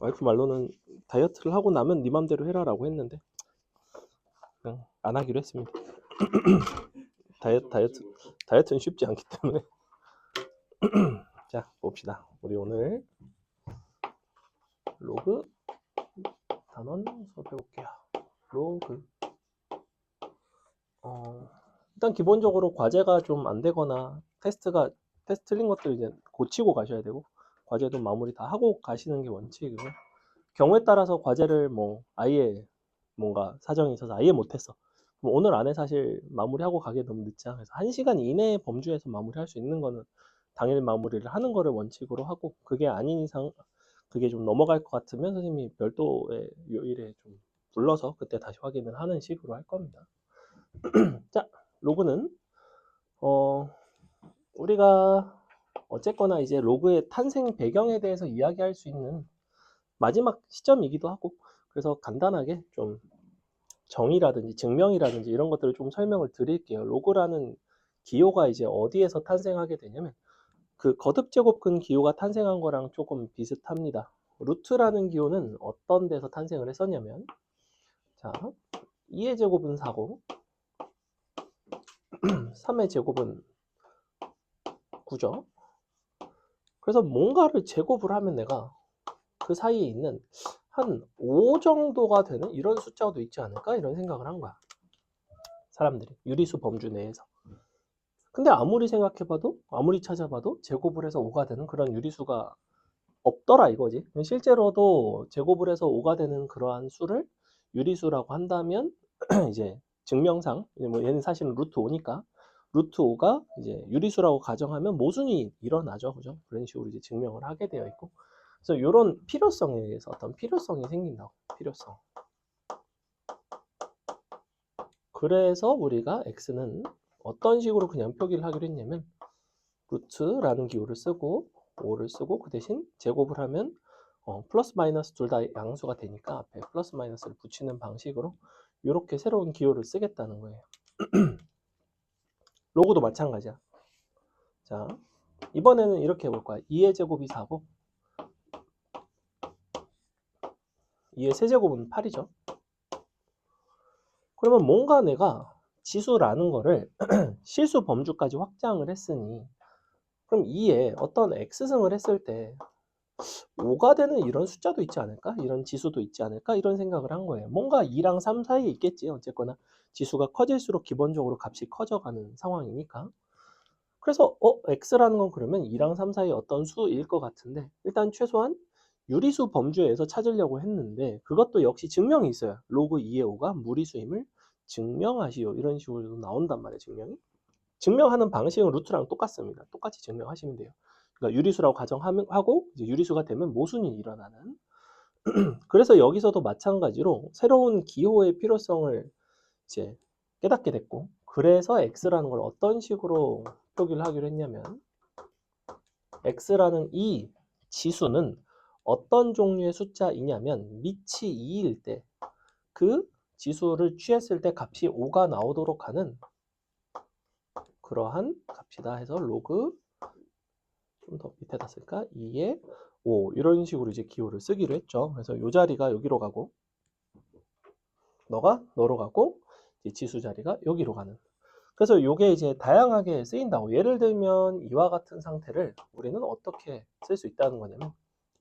와이프 말로는 다이어트를 하고 나면 네 맘대로 해라라고 했는데 그냥 안 하기로 했습니다. 다이어트는 쉽지 않기 때문에. 자, 봅시다. 우리 오늘 로그 단원 수업해볼게요. 로그. 일단 기본적으로 과제가 좀 안 되거나 테스트 틀린 것들 이제 고치고 가셔야 되고, 과제도 마무리 다 하고 가시는 게 원칙이고, 경우에 따라서 과제를 뭐 아예 뭔가 사정이 있어서 아예 못했어. 그럼 오늘 안에 사실 마무리하고 가기 너무 늦잖아. 그래서 1시간 이내의 범주에서 마무리할 수 있는 거는 당일 마무리를 하는 거를 원칙으로 하고, 그게 아닌 이상 그게 좀 넘어갈 것 같으면 선생님이 별도의 요일에 좀 불러서 그때 다시 확인을 하는 식으로 할 겁니다. 자, 로그는 우리가 어쨌거나 이제 로그의 탄생 배경에 대해서 이야기할 수 있는 마지막 시점이기도 하고, 그래서 간단하게 좀 정의라든지 증명이라든지 이런 것들을 좀 설명을 드릴게요. 로그라는 기호가 이제 어디에서 탄생하게 되냐면 그 거듭 제곱근 기호가 탄생한 거랑 조금 비슷합니다. 루트라는 기호는 어떤 데서 탄생을 했었냐면, 자, 2의 제곱은 4고 3의 제곱은 9죠. 그래서 뭔가를 제곱을 하면 내가 그 사이에 있는 한 5 정도가 되는 이런 숫자도 있지 않을까? 이런 생각을 한 거야. 사람들이 유리수 범주 내에서. 근데 아무리 생각해봐도 아무리 찾아봐도 제곱을 해서 5가 되는 그런 유리수가 없더라 이거지. 실제로도 제곱을 해서 5가 되는 그러한 수를 유리수라고 한다면 이제 증명상 뭐 얘는 사실은 루트 5니까 루트 5가 이제 유리수라고 가정하면 모순이 일어나죠. 그죠? 그런 식으로 이제 증명을 하게 되어 있고, 그래서 이런 필요성에 의해서 어떤 필요성이 생긴다고. 필요성. 그래서 우리가 x는 어떤 식으로 그냥 표기를 하기로 했냐면 루트라는 기호를 쓰고 5를 쓰고 그 대신 제곱을 하면 플러스 마이너스 둘 다 양수가 되니까 앞에 플러스 마이너스를 붙이는 방식으로 이렇게 새로운 기호를 쓰겠다는 거예요. 로그도 마찬가지야. 자, 이번에는 이렇게 해볼 거야. 2의 제곱이 4고 2의 세제곱은 8이죠. 그러면 뭔가 내가 지수라는 거를 실수 범주까지 확장을 했으니 그럼 2에 어떤 x승을 했을 때 5가 되는 이런 숫자도 있지 않을까? 이런 지수도 있지 않을까? 이런 생각을 한 거예요. 뭔가 2랑 3 사이에 있겠지. 어쨌거나 지수가 커질수록 기본적으로 값이 커져가는 상황이니까. 그래서 x라는 건 그러면 2랑 3 사이에 어떤 수일 것 같은데 일단 최소한 유리수 범주에서 찾으려고 했는데 그것도 역시 증명이 있어요. 로그 2의 5가 무리수임을 증명하시오. 이런 식으로 나온단 말이에요. 증명하는 방식은 루트랑 똑같습니다. 똑같이 증명하시면 돼요. 그러니까 유리수라고 가정하고 이제 유리수가 되면 모순이 일어나는. 그래서 여기서도 마찬가지로 새로운 기호의 필요성을 이제 깨닫게 됐고, 그래서 x라는 걸 어떤 식으로 표기를 하기로 했냐면 x라는 이 지수는 어떤 종류의 숫자이냐면 밑이 2일 때 그 지수를 취했을 때 값이 5가 나오도록 하는 그러한 값이다 해서 로그 좀 더 밑에다 쓸까? 2에 5 이런 식으로 이제 기호를 쓰기로 했죠. 그래서 이 자리가 여기로 가고 너가 너로 가고 이제 지수 자리가 여기로 가는. 그래서 이게 이제 다양하게 쓰인다고. 예를 들면 이와 같은 상태를 우리는 어떻게 쓸 수 있다는 거냐면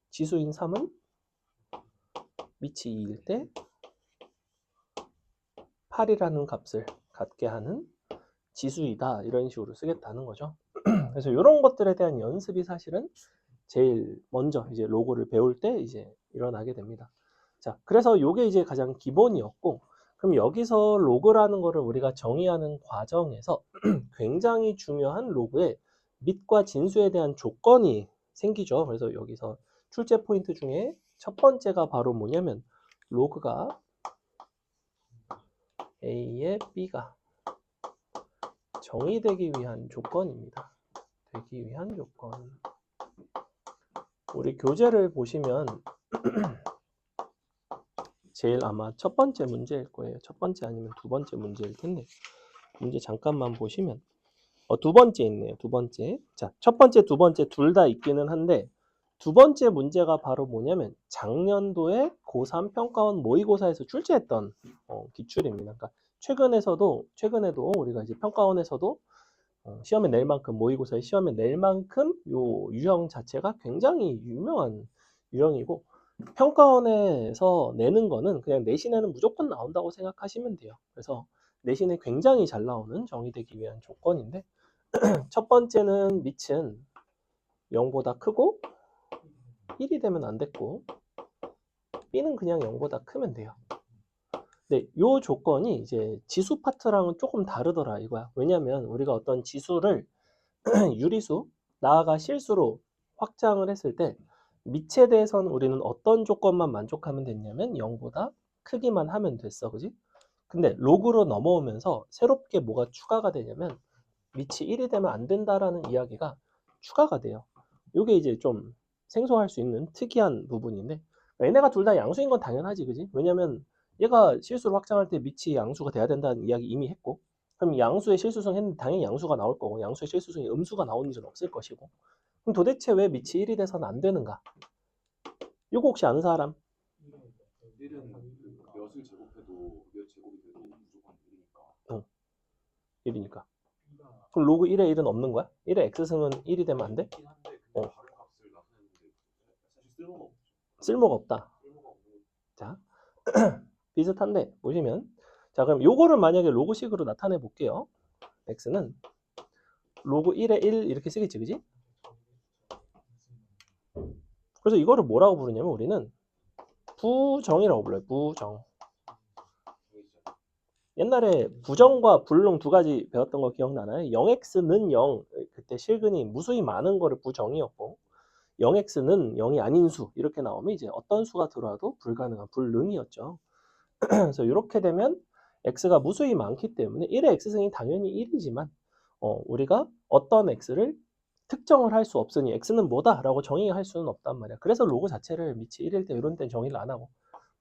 지수인 3은 밑이 2일 때 8이라는 값을 갖게 하는 지수이다 이런 식으로 쓰겠다는 거죠. 그래서 이런 것들에 대한 연습이 사실은 제일 먼저 이제 로그를 배울 때 이제 일어나게 됩니다. 자, 그래서 이게 이제 가장 기본이었고, 그럼 여기서 로그라는 거를 우리가 정의하는 과정에서 굉장히 중요한 로그의 밑과 진수에 대한 조건이 생기죠. 그래서 여기서 출제 포인트 중에 첫 번째가 바로 뭐냐면 로그가 A의 B가 정의되기 위한 조건입니다. 되기 위한 조건. 우리 교재를 보시면 제일 아마 첫 번째 문제일 거예요. 첫 번째 아니면 두 번째 문제일 텐데 문제 잠깐만 보시면 두 번째 있네요. 두 번째. 자, 첫 번째, 두 번째 둘 다 있기는 한데 두 번째 문제가 바로 뭐냐면 작년도에 고3 평가원 모의고사에서 출제했던 기출입니다. 그러니까 최근에도 우리가 이제 평가원에서도 시험에 낼 만큼 모의고사에 시험에 낼 만큼 요 유형 자체가 굉장히 유명한 유형이고 평가원에서 내는 거는 그냥 내신에는 무조건 나온다고 생각하시면 돼요. 그래서 내신에 굉장히 잘 나오는 정의되기 위한 조건인데 첫 번째는 밑은 0보다 크고 1이 되면 안 됐고 B는 그냥 0보다 크면 돼요. 네, 요 조건이 이제 지수 파트랑은 조금 다르더라 이거야. 왜냐면 우리가 어떤 지수를 유리수, 나아가 실수로 확장을 했을 때 밑에 대해서는 우리는 어떤 조건만 만족하면 됐냐면 0보다 크기만 하면 됐어. 그지? 근데 로그로 넘어오면서 새롭게 뭐가 추가가 되냐면 밑이 1이 되면 안 된다라는 이야기가 추가가 돼요. 이게 이제 좀 생소할 수 있는 특이한 부분인데 얘네가 둘 다 양수인 건 당연하지. 그지? 왜냐면 얘가 실수를 확장할 때 밑이 양수가 돼야 된다는 이야기 이미 했고 그럼 양수의 실수성 했는데 당연히 양수가 나올 거고 양수의 실수성이 음수가 나오는 일은 없을 것이고 그럼 도대체 왜 밑이 1이 돼서는 안 되는가? 이거 혹시 아는 사람? 1은 몇을 제곱해도 몇 제곱이 돼도 무조건 1이니까. 1이니까. 그럼 로그 1에 1은 없는 거야? 1의 x승은 1이 되면 안 돼? 있긴 한데 근데 다른 값을 나타내는데 사실 쓸모가 없죠. 쓸모가 없다. 쓸모가 없는 거. 자, 비슷한데 보시면 자 그럼 요거를 만약에 로그식으로 나타내 볼게요. x는 로그 1에 1 이렇게 쓰겠지, 그지? 그래서 이거를 뭐라고 부르냐면 우리는 부정이라고 불러요. 부정. 옛날에 부정과 불능 두 가지 배웠던 거 기억나나요? 0x는 0, 그때 실근이 무수히 많은 거를 부정이었고 0x는 0이 아닌 수 이렇게 나오면 이제 어떤 수가 들어와도 불가능한 불능이었죠. 그래서 이렇게 되면 x가 무수히 많기 때문에 1의 x승이 당연히 1이지만 우리가 어떤 x를 특정을 할 수 없으니 x는 뭐다 라고 정의할 수는 없단 말이야. 그래서 로그 자체를 밑이 1일 때 이런 때 정의를 안 하고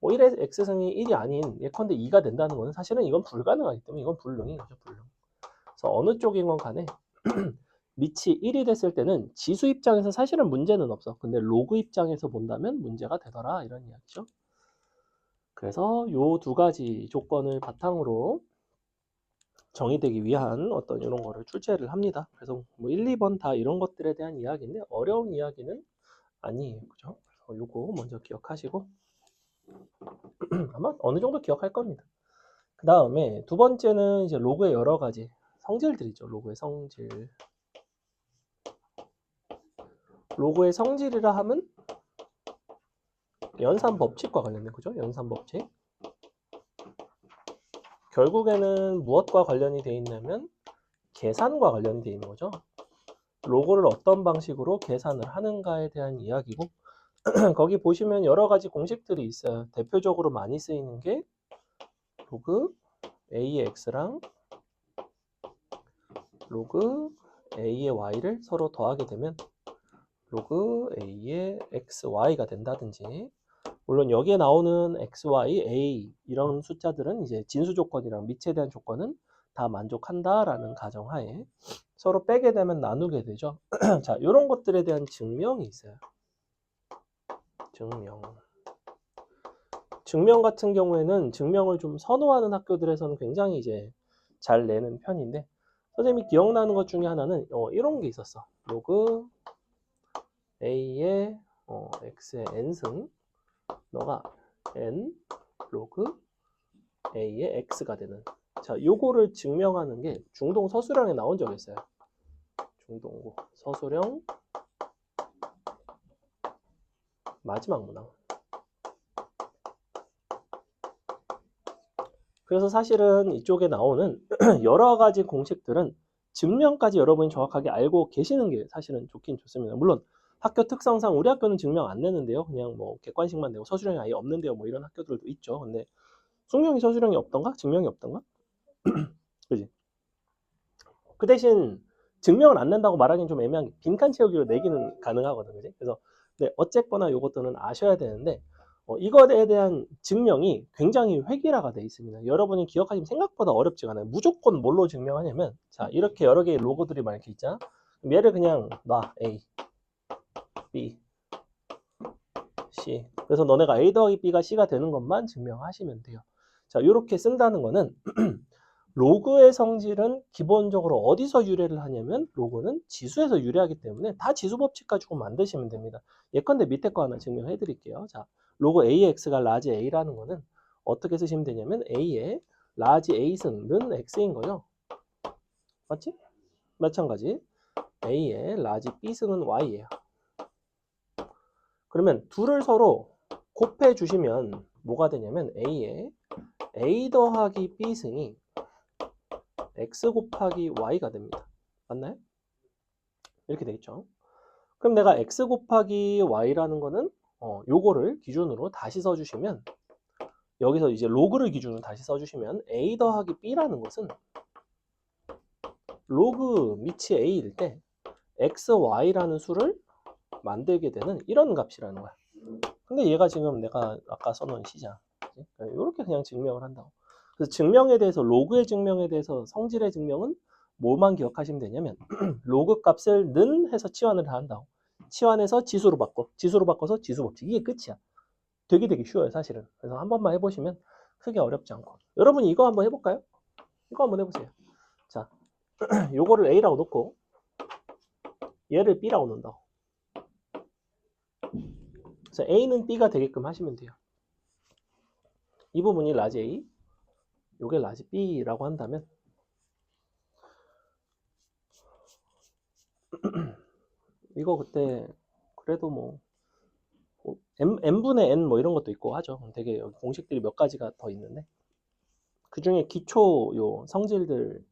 1의 x승이 1이 아닌 예컨대 2가 된다는 거는 사실은 이건 불가능하기 때문에 이건 불능인 거죠. 불능. 그래서 어느 쪽인 건 간에 밑이 1이 됐을 때는 지수 입장에서 사실은 문제는 없어. 근데 로그 입장에서 본다면 문제가 되더라 이런 이야기죠. 그래서 요 두 가지 조건을 바탕으로 정의되기 위한 어떤 이런 거를 출제를 합니다. 그래서 뭐 1, 2번 다 이런 것들에 대한 이야기인데 어려운 이야기는 아니에요. 그죠? 그래서 요거 먼저 기억하시고 아마 어느 정도 기억할 겁니다. 그 다음에 두 번째는 이제 로그의 여러 가지 성질들이죠. 로그의 성질. 로그의 성질이라 하면 연산 법칙과 관련된 거죠. 연산 법칙. 결국에는 무엇과 관련이 되어 있냐면 계산과 관련이 되어 있는 거죠. 로그를 어떤 방식으로 계산을 하는가에 대한 이야기고 거기 보시면 여러 가지 공식들이 있어요. 대표적으로 많이 쓰이는 게 로그 a의 x랑 로그 a의 y를 서로 더하게 되면 로그 a의 xy가 된다든지 물론 여기에 나오는 x, y, a 이런 숫자들은 이제 진수 조건이랑 밑에 대한 조건은 다 만족한다라는 가정하에 서로 빼게 되면 나누게 되죠. 자, 이런 것들에 대한 증명이 있어요. 증명 같은 경우에는 증명을 좀 선호하는 학교들에서는 굉장히 이제 잘 내는 편인데 선생님이 기억나는 것 중에 하나는 이런 게 있었어. 로그 a의 x의 n승 너가 n 로그 a의 x가 되는 자 요거를 증명하는 게 중동 서술형에 나온 적이 있어요. 중동고 서술형 마지막 문항. 그래서 사실은 이쪽에 나오는 여러 가지 공식들은 증명까지 여러분이 정확하게 알고 계시는 게 사실은 좋긴 좋습니다. 물론 학교 특성상 우리 학교는 증명 안 내는데요. 그냥 뭐 객관식만 내고 서술형이 아예 없는데요. 뭐 이런 학교들도 있죠. 근데 숙명이 서술형이 없던가? 증명이 없던가? 그지? 그 대신 증명을 안 낸다고 말하기는 좀 애매한 게 빈칸 채우기로 내기는 가능하거든. 그지? 그래서 네, 어쨌거나 요것들은 아셔야 되는데 이것에 대한 증명이 굉장히 획일화가 돼 있습니다. 여러분이 기억하시면 생각보다 어렵지가 않아요. 무조건 뭘로 증명하냐면 자 이렇게 여러 개의 로고들이 막 이렇게 있잖아. 그럼 얘를 그냥 놔 A, B, C. 그래서 너네가 A 더하기 B가 C가 되는 것만 증명하시면 돼요. 자, 이렇게 쓴다는 거는 로그의 성질은 기본적으로 어디서 유래를 하냐면 로그는 지수에서 유래하기 때문에 다 지수 법칙 가지고 만드시면 됩니다. 예컨대 밑에 거 하나 증명해 드릴게요. 자, 로그 AX가 라지 A라는 거는 어떻게 쓰시면 되냐면 A의 라지 A승은 X인 거죠. 맞지? 마찬가지 A의 라지 B승은 Y예요. 그러면 둘을 서로 곱해 주시면 뭐가 되냐면 A의 A 더하기 B승이 X 곱하기 Y가 됩니다. 맞나요? 이렇게 되겠죠. 그럼 내가 X 곱하기 Y라는 거는 요거를 기준으로 다시 써주시면 여기서 이제 로그를 기준으로 다시 써주시면 A 더하기 B라는 것은 로그 밑이 A일 때 X, Y라는 수를 만들게 되는 이런 값이라는 거야. 근데 얘가 지금 내가 아까 써놓은 C잖아. 이렇게 그냥 증명을 한다고. 그래서 증명에 대해서 로그의 증명에 대해서 성질의 증명은 뭐만 기억하시면 되냐면 로그 값을 는 해서 치환을 한다고. 치환해서 지수로 바꿔. 지수로 바꿔서 지수 법칙. 이게 끝이야. 되게 쉬워요, 사실은. 그래서 한 번만 해보시면 크게 어렵지 않고. 여러분이 이거 한번 해볼까요? 이거 한번 해보세요. 자, 요거를 A라고 놓고 얘를 B라고 놓는다고. 그래서 A는 B가 되게끔 하시면 돼요. 이 부분이 라지 A, 요게 라지 B라고 한다면 이거 그때 그래도 뭐 n분의 n 뭐 이런 것도 있고 하죠. 되게 공식들이 몇 가지가 더 있는데 그 중에 기초 요 성질들을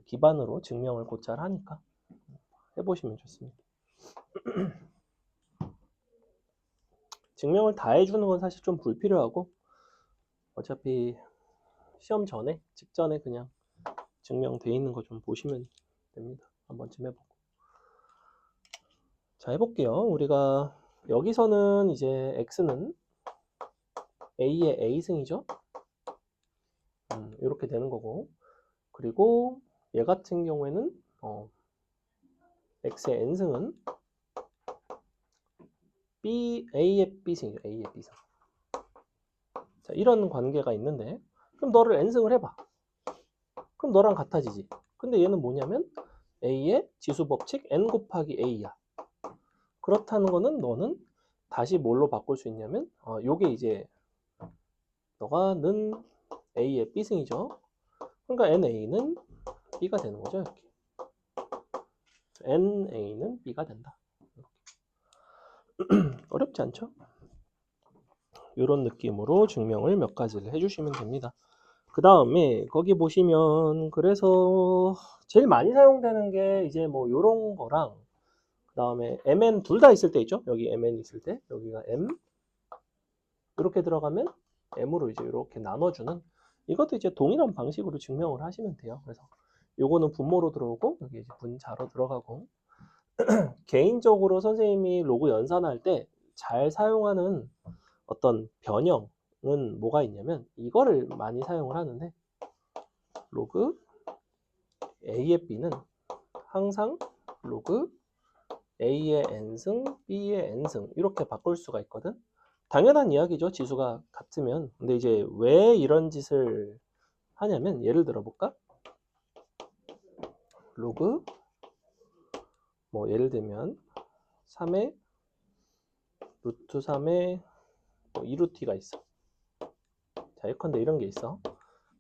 기반으로 증명을 곧잘 하니까 해보시면 좋습니다. 증명을 다 해주는 건 사실 좀 불필요하고 어차피 시험 전에 직전에 그냥 증명돼 있는 거 좀 보시면 됩니다. 한 번쯤 해보고. 자, 해볼게요. 우리가 여기서는 이제 x는 a의 a승이죠. 이렇게 되는 거고, 그리고 얘 같은 경우에는 x의 n승은 a의 b승이죠. a의 b승. 자, 이런 관계가 있는데 그럼 너를 n승을 해봐. 그럼 너랑 같아지지. 근데 얘는 뭐냐면 a의 지수 법칙 n 곱하기 a야. 그렇다는 거는 너는 다시 뭘로 바꿀 수 있냐면 요게 이제 너가 는 a의 b승이죠. 그러니까 na는 b가 되는 거죠. 이렇게. na는 b가 된다. 어렵지 않죠? 이런 느낌으로 증명을 몇 가지를 해주시면 됩니다. 그 다음에 거기 보시면 그래서 제일 많이 사용되는 게 이제 뭐 요런 거랑 그 다음에 mn 둘 다 있을 때 있죠. 여기 mn 있을 때 여기가 m 이렇게 들어가면 m으로 이제 이렇게 나눠주는 이것도 이제 동일한 방식으로 증명을 하시면 돼요. 그래서 요거는 분모로 들어오고 여기 이제 분자로 들어가고 개인적으로 선생님이 로그 연산할 때 잘 사용하는 어떤 변형은 뭐가 있냐면 이거를 많이 사용을 하는데 로그 A의 B는 항상 로그 A의 N승, B의 N승 이렇게 바꿀 수가 있거든. 당연한 이야기죠. 지수가 같으면. 근데 이제 왜 이런 짓을 하냐면 예를 들어 볼까? 로그 뭐 예를 들면 3의 루트 3의 뭐 2루트가 있어. 자, 예컨대 이런 게 있어.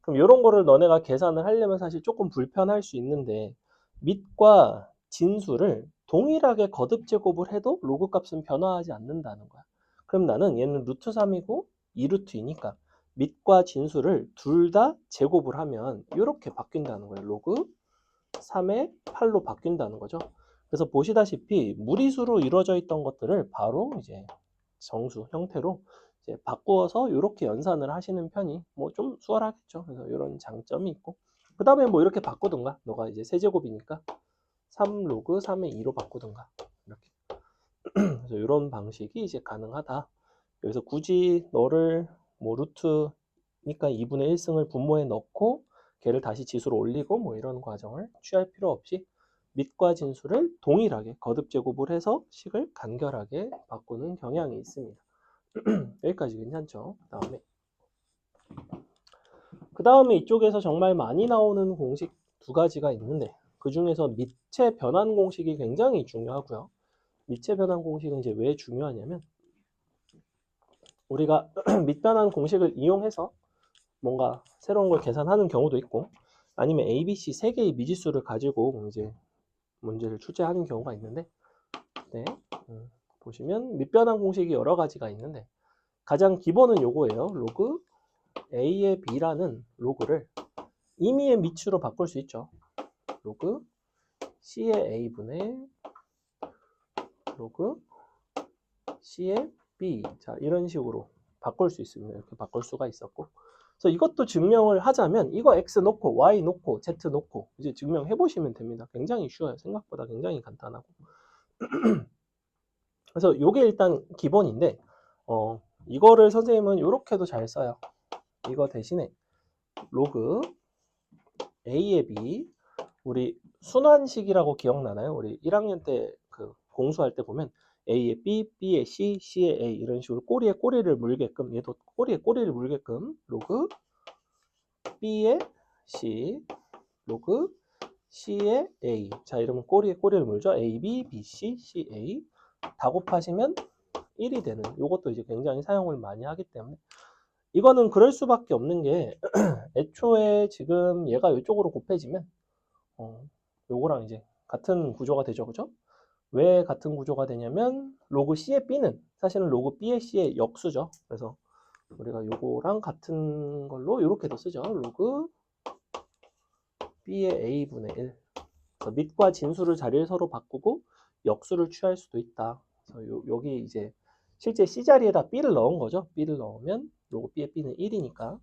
그럼 이런 거를 너네가 계산을 하려면 사실 조금 불편할 수 있는데 밑과 진수를 동일하게 거듭 제곱을 해도 로그 값은 변화하지 않는다는 거야. 그럼 나는 얘는 루트 3이고 2루트이니까 밑과 진수를 둘 다 제곱을 하면 이렇게 바뀐다는 거예요. 로그 3의 8로 바뀐다는 거죠. 그래서 보시다시피 무리수로 이루어져 있던 것들을 바로 이제 정수 형태로 이제 바꾸어서 이렇게 연산을 하시는 편이 뭐 좀 수월하겠죠. 그래서 이런 장점이 있고 그 다음에 뭐 이렇게 바꾸든가 너가 이제 세제곱이니까 3 로그 3의 2로 바꾸든가 이렇게 그래서 이런 방식이 이제 가능하다. 여기서 굳이 너를 뭐 루트니까 2분의 1승을 분모에 넣고 걔를 다시 지수로 올리고 뭐 이런 과정을 취할 필요 없이 밑과 진수를 동일하게 거듭 제곱을 해서 식을 간결하게 바꾸는 경향이 있습니다. 여기까지 괜찮죠? 그 다음에 이쪽에서 정말 많이 나오는 공식 두 가지가 있는데 그 중에서 밑의 변환 공식이 굉장히 중요하고요. 밑의 변환 공식은 이제 왜 중요하냐면 우리가 밑변환 공식을 이용해서 뭔가 새로운 걸 계산하는 경우도 있고 아니면 A, B, C 세 개의 미지수를 가지고 이제 문제를 출제하는 경우가 있는데 네, 보시면 밑변환 공식이 여러 가지가 있는데 가장 기본은 요거예요. 로그 A의 B라는 로그를 임의의 미치로 바꿀 수 있죠. 로그 C의 A분의 로그 C의 B. 자, 이런 식으로 바꿀 수 있습니다. 이렇게 바꿀 수가 있었고. 그래서 이것도 증명을 하자면 이거 X 놓고 Y 놓고 Z 놓고 이제 증명해 보시면 됩니다. 굉장히 쉬워요. 생각보다 굉장히 간단하고. 그래서 요게 일단 기본인데 이거를 선생님은 이렇게도 잘 써요. 이거 대신에 로그 A의 B 우리 순환식이라고 기억나나요? 우리 1학년 때 그 공수할 때 보면 A의 B, B의 C, C의 A 이런 식으로 꼬리에 꼬리를 물게끔 얘도 꼬리에 꼬리를 물게끔 로그 B의 C 로그 C의 A 자 이러면 꼬리에 꼬리를 물죠. A, B, B, C, C, A 다 곱하시면 1이 되는 요것도 이제 굉장히 사용을 많이 하기 때문에 이거는 그럴 수밖에 없는 게 애초에 지금 얘가 이쪽으로 곱해지면 요거랑 이제 같은 구조가 되죠. 그죠? 왜 같은 구조가 되냐면 로그 C의 B는 사실은 로그 B의 C의 역수죠. 그래서 우리가 요거랑 같은 걸로 이렇게도 쓰죠. 로그 B의 A분의 1 그래서 밑과 진수를 자리를 서로 바꾸고 역수를 취할 수도 있다. 그래서 여기 이제 실제 C 자리에다 B를 넣은 거죠. B를 넣으면 로그 B의 B는 1이니까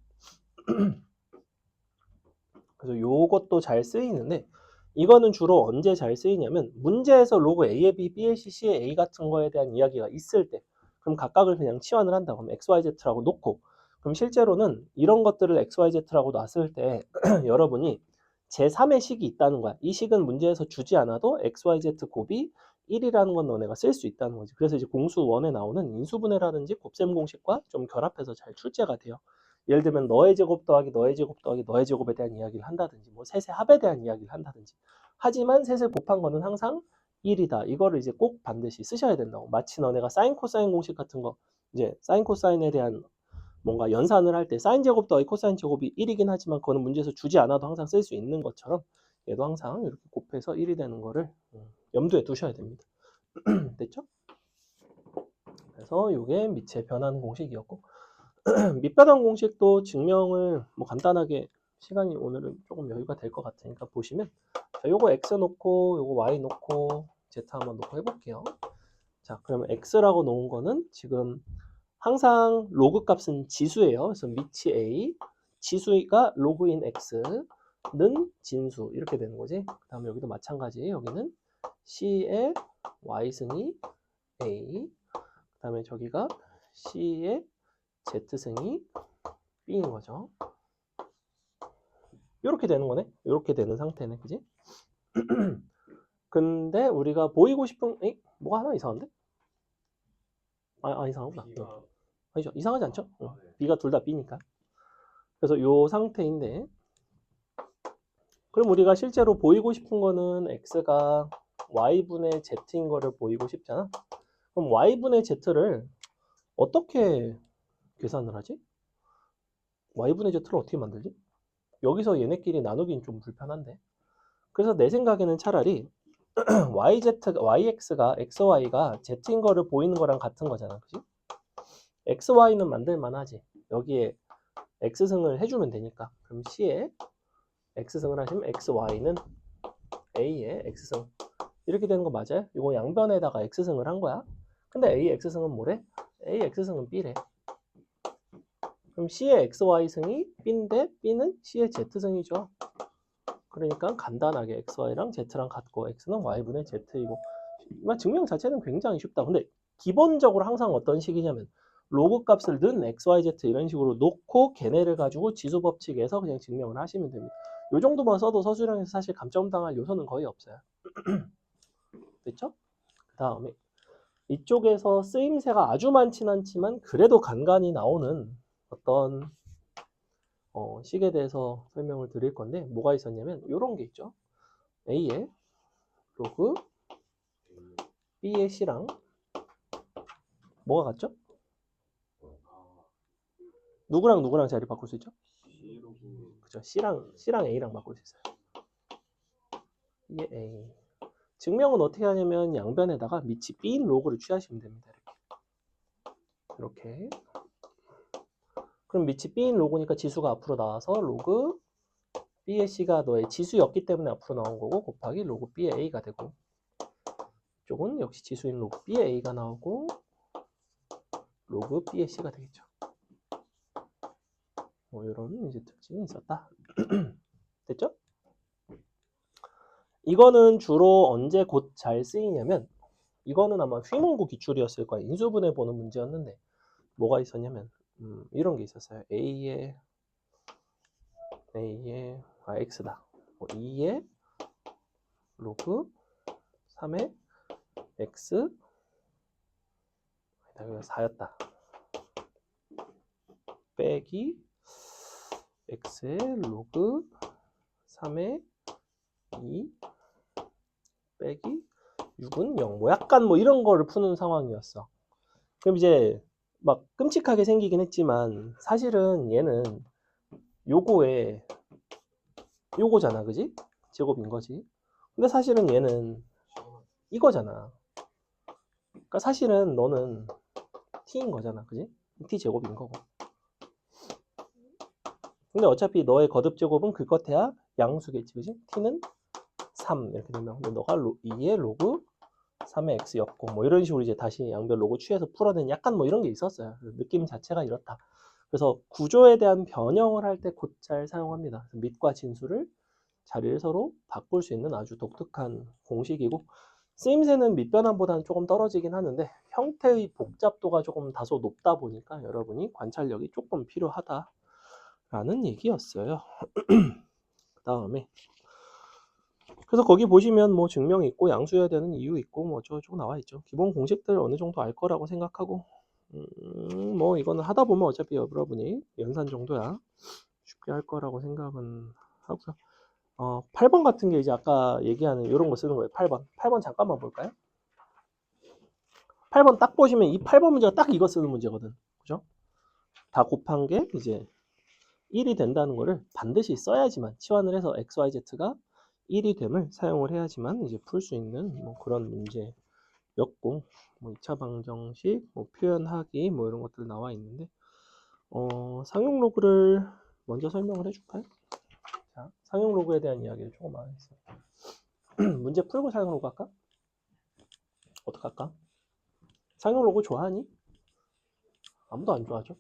그래서 요것도 잘 쓰이는데 이거는 주로 언제 잘 쓰이냐면 문제에서 로그 A의 B, B의 C, C의 A 같은 거에 대한 이야기가 있을 때 그럼 각각을 그냥 치환을 한다. 그럼 XYZ라고 놓고 그럼 실제로는 이런 것들을 XYZ라고 놨을 때 여러분이 제3의 식이 있다는 거야. 이 식은 문제에서 주지 않아도 XYZ 곱이 1이라는 건 너네가 쓸 수 있다는 거지. 그래서 이제 공수 1에 나오는 인수분해라든지 곱셈 공식과 좀 결합해서 잘 출제가 돼요. 예를 들면 너의 제곱 더하기 너의 제곱 더하기 너의 제곱에 대한 이야기를 한다든지 뭐 셋의 합에 대한 이야기를 한다든지 하지만 셋을 곱한 거는 항상 1이다. 이거를 이제 꼭 반드시 쓰셔야 된다고. 마치 너네가 사인 코사인 공식 같은 거 이제 사인 코사인에 대한 뭔가 연산을 할 때 사인 제곱 더하기 코사인 제곱이 1이긴 하지만 그거는 문제에서 주지 않아도 항상 쓸 수 있는 것처럼 얘도 항상 이렇게 곱해서 1이 되는 거를 염두에 두셔야 됩니다. 됐죠? 그래서 이게 밑의 변환 공식이었고 밑변환 공식도 증명을 뭐 간단하게 시간이 오늘은 조금 여유가 될 것 같으니까 보시면 자, 요거 x 놓고 요거 y 놓고 z 한번 놓고 해볼게요. 자, 그러면 x라고 놓은 거는 지금 항상 로그 값은 지수예요. 그래서 밑이 a, 지수가 로그인 x는 진수 이렇게 되는 거지. 그 다음에 여기도 마찬가지. 여기는 c의 y승이 a, 그 다음에 저기가 c의 z승이 b인 거죠. 이렇게 되는 거네. 이렇게 되는 상태네. 그지? 근데 우리가 보이고 싶은 뭐가 하나 이상한데? 이상하구나. B가 아니죠. 이상하지 않죠? 네. B가 둘 다 B니까. 그래서 요 상태인데 그럼 우리가 실제로 보이고 싶은 거는 X가 Y분의 Z인 거를 보이고 싶잖아. 그럼 Y분의 Z를 어떻게 계산을 하지? Y분의 Z를 어떻게 만들지? 여기서 얘네끼리 나누긴 좀 불편한데. 그래서 내 생각에는 차라리 YX가 XY가 Z인 거를 보이는 거랑 같은 거잖아. 그지? XY는 만들만 하지. 여기에 X승을 해주면 되니까. 그럼 C에 X승을 하시면 XY는 A의 X승. 이렇게 되는 거 맞아요? 이거 양변에다가 X승을 한 거야. 근데 A X승은 뭐래? A X승은 B래. 그럼 C의 XY승이 B인데 B는 C의 Z승이죠. 그러니까 간단하게 XY랑 Z랑 같고 X는 Y분의 Z이고 증명 자체는 굉장히 쉽다. 근데 기본적으로 항상 어떤 식이냐면 로그 값을 는 XYZ 이런 식으로 놓고 걔네를 가지고 지수 법칙에서 그냥 증명을 하시면 됩니다. 이 정도만 써도 서술형에서 사실 감점당할 요소는 거의 없어요. 됐죠? 그 다음에 이쪽에서 쓰임새가 아주 많진 않지만 그래도 간간히 나오는 어떤 식에 대해서 설명을 드릴 건데 뭐가 있었냐면 이런 게 있죠. A의 로그 B의 C랑 뭐가 같죠? 누구랑 누구랑 자리 바꿀 수 있죠? 그죠? C랑 A랑 바꿀 수 있어요. 이게 A. 증명은 어떻게 하냐면 양변에다가 밑이 B인 로그를 취하시면 됩니다. 이렇게. 그럼 밑이 B인 로그니까 지수가 앞으로 나와서 로그 B의 C가 너의 지수였기 때문에 앞으로 나온 거고 곱하기 로그 B의 A가 되고 이쪽은 역시 지수인 로그 B의 A가 나오고 로그 B의 C가 되겠죠. 뭐 이런 이제 특징이 있었다. 됐죠? 이거는 주로 언제 곧 잘 쓰이냐면 이거는 아마 휘문고 기출이었을 거야. 인수분해 보는 문제였는데 뭐가 있었냐면 이런 게 있었어요. A의 X다. 2의 로그 3의 X 여기가 4였다. 빼기 X의 로그 3의 2 빼기 6은 0. 뭐 약간 뭐 이런 거를 푸는 상황이었어. 그럼 이제 막 끔찍하게 생기긴 했지만 사실은 얘는 요거에 요거잖아. 그지? 제곱인 거지. 근데 사실은 얘는 이거잖아. 그러니까 사실은 너는 t인 거잖아. 그지? t 제곱인 거고. 근데 어차피 너의 거듭 제곱은 그것해야 양수겠지. 그지? t는 3 이렇게 되면 근데 너가 2의 로그 3의 x였고 뭐 이런 식으로 이제 다시 양변 로그 취해서 풀어낸 약간 뭐 이런 게 있었어요. 느낌 자체가 이렇다. 그래서 구조에 대한 변형을 할 때 곧잘 사용합니다. 밑과 진수를 자리를 서로 바꿀 수 있는 아주 독특한 공식이고 쓰임새는 밑변환보다는 조금 떨어지긴 하는데 형태의 복잡도가 조금 다소 높다 보니까 여러분이 관찰력이 조금 필요하다라는 얘기였어요. 그 다음에 그래서 거기 보시면 뭐 증명이 있고 양수여야 되는 이유 있고 뭐 어쩌고저쩌고 나와 있죠. 기본 공식들 어느 정도 알 거라고 생각하고 뭐 이거는 하다 보면 어차피 여러분이 연산 정도야 쉽게 할 거라고 생각은 하고요. 8번 같은 게 이제 아까 얘기하는 이런 거 쓰는 거예요. 8번 잠깐만 볼까요? 8번 딱 보시면 이 8번 문제가 딱 이거 쓰는 문제거든. 그죠? 다 곱한 게 이제 1이 된다는 거를 반드시 써야지만 치환을 해서 XYZ가 1이 됨을 사용을 해야지만 이제 풀 수 있는 뭐 그런 문제였고 뭐 2차 방정식, 뭐 표현하기 뭐 이런 것들 나와 있는데 상용 로그를 먼저 설명을 해줄까요? 자, 상용 로그에 대한 이야기를 조금 하겠습니다. 문제 풀고 상용 로그 할까? 어떻게 할까? 상용 로그 좋아하니? 아무도 안 좋아하죠?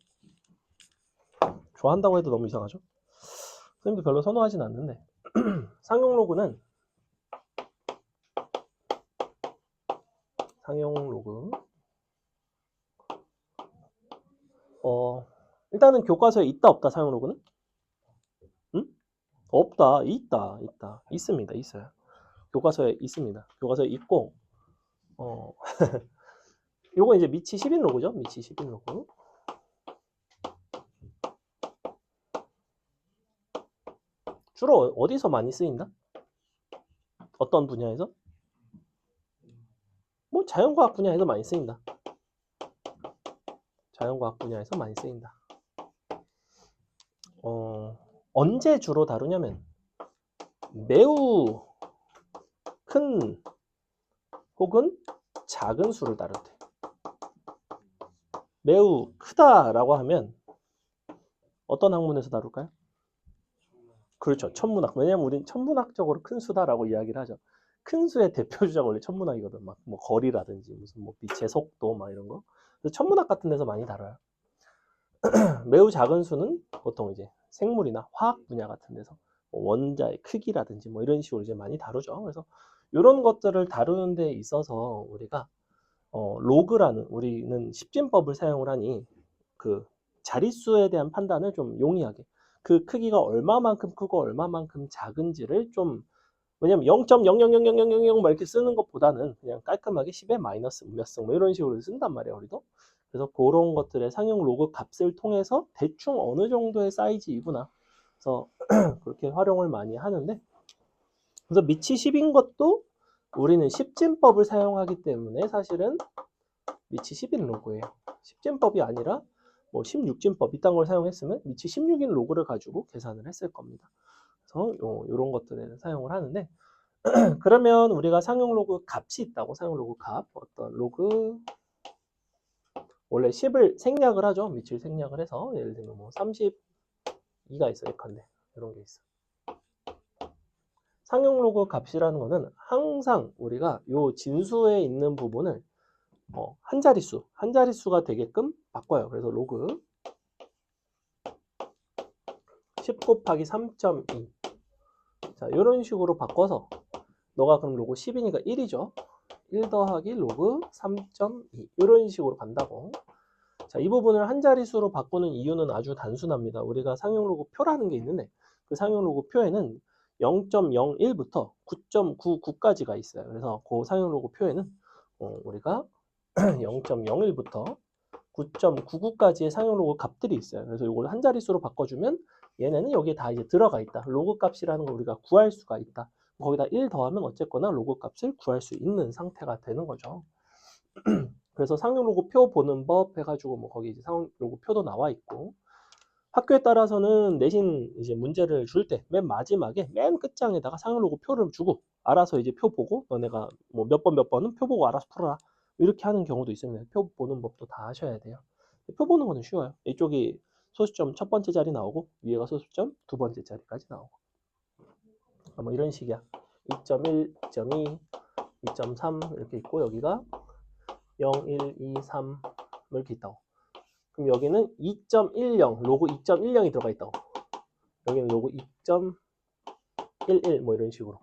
좋아한다고 해도 너무 이상하죠? 선생님도 별로 선호하진 않는데 상용 로그는 상용 로그 일단은 교과서에 있다 없다 상용 로그는? 응? 없다. 있다. 있습니다. 있어요. 교과서에 있습니다. 교과서에 있고 요거 이제 미치 10인 로그죠. 미치 10인 로그. 주로 어디서 많이 쓰인다? 어떤 분야에서? 뭐 자연과학 분야에서 많이 쓰인다. 자연과학 분야에서 많이 쓰인다. 언제 주로 다루냐면 매우 큰 혹은 작은 수를 다룰 때. 매우 크다라고 하면 어떤 학문에서 다룰까요? 그렇죠. 천문학. 왜냐면 우린 천문학적으로 큰 수다라고 이야기를 하죠. 큰 수의 대표 주자가 원래 천문학이거든. 막 뭐 거리라든지 무슨 뭐 빛의 속도 막 이런 거. 그래서 천문학 같은 데서 많이 다뤄요. 매우 작은 수는 보통 이제 생물이나 화학 분야 같은 데서 뭐 원자의 크기라든지 뭐 이런 식으로 이제 많이 다루죠. 그래서 이런 것들을 다루는 데 있어서 우리가 로그라는 우리는 십진법을 사용을 하니 그 자릿수에 대한 판단을 좀 용이하게 그 크기가 얼마만큼 크고 얼마만큼 작은지를 좀 왜냐면 0.0000000 막 이렇게 쓰는 것보다는 그냥 깔끔하게 10의 마이너스 몇 승 뭐 이런 식으로 쓴단 말이에요, 우리도. 그래서 그런 것들의 상용 로그 값을 통해서 대충 어느 정도의 사이즈이구나. 그래서 그렇게 활용을 많이 하는데, 그래서 미치 10인 것도 우리는 10진법을 사용하기 때문에 사실은 미치 10인 로그예요. 10진법이 아니라 뭐 16진법 이딴 걸 사용했으면 미치 16인 로그를 가지고 계산을 했을 겁니다. 그래서 이런 것들을 사용을 하는데, 그러면 우리가 상용 로그 값이 있다고. 상용 로그 값, 어떤 로그, 원래 10을 생략을 하죠. 미치를 생략을 해서 예를 들면 뭐 32가 있어, 예컨대 이런 게 있어. 상용 로그 값이라는 거는 항상 우리가 요 진수에 있는 부분을 한 자릿수가 되게끔 바꿔요. 그래서 로그 10 곱하기 3.2. 자, 이런 식으로 바꿔서 너가 그럼 로그 10이니까 1이죠. 1 더하기 로그 3.2 이런 식으로 간다고. 자, 이 부분을 한 자릿수로 바꾸는 이유는 아주 단순합니다. 우리가 상용 로그 표라는 게 있는데 그 상용 로그 표에는 0.01부터 9.99까지가 있어요. 그래서 그 상용 로그 표에는 우리가 0.01부터 9.99까지의 상용 로그 값들이 있어요. 그래서 이걸 한 자릿수로 바꿔주면 얘네는 여기에 다 이제 들어가 있다. 로그 값이라는 걸 우리가 구할 수가 있다. 거기다 1 더하면 어쨌거나 로그 값을 구할 수 있는 상태가 되는 거죠. 그래서 상용 로그 표 보는 법 해가지고 뭐 거기 이제 상용 로그 표도 나와 있고, 학교에 따라서는 내신 이제 문제를 줄 때 맨 마지막에 맨 끝장에다가 상용 로그 표를 주고 알아서 이제 표 보고 너네가 뭐 몇 번은 표 보고 알아서 풀어라 이렇게 하는 경우도 있습니다. 표 보는 법도 다 하셔야 돼요. 표 보는 거는 쉬워요. 이쪽이 소수점 첫 번째 자리 나오고 위에가 소수점 두 번째 자리까지 나오고 뭐 이런 식이야. 2.1, 2.2, 2.3 이렇게 있고 여기가 0, 1, 2, 3 이렇게 있다고. 그럼 여기는 2.10 로그 2.10이 들어가 있다고. 여기는 로그 2.11 뭐 이런 식으로.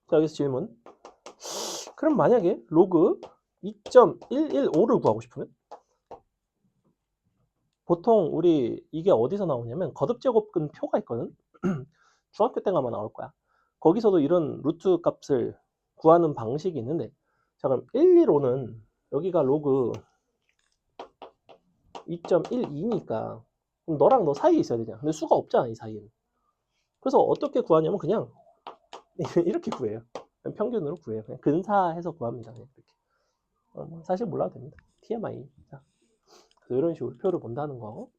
자, 여기서 질문. 그럼 만약에 로그 2.115를 구하고 싶으면 보통 우리 이게 어디서 나오냐면 거듭제곱근 표가 있거든. 중학교 때 가면 나올 거야. 거기서도 이런 루트 값을 구하는 방식이 있는데, 자 그럼 115는 여기가 로그 2.12니까 그럼 너랑 너 사이에 있어야 되잖아. 근데 수가 없잖아, 이 사이에는. 그래서 어떻게 구하냐면 그냥 이렇게 구해요. 평균으로 구해요. 그냥 근사해서 구합니다. 그냥 이렇게. 사실 몰라도 됩니다. TMI. 자, 그래서 이런 식으로 표를 본다는 거.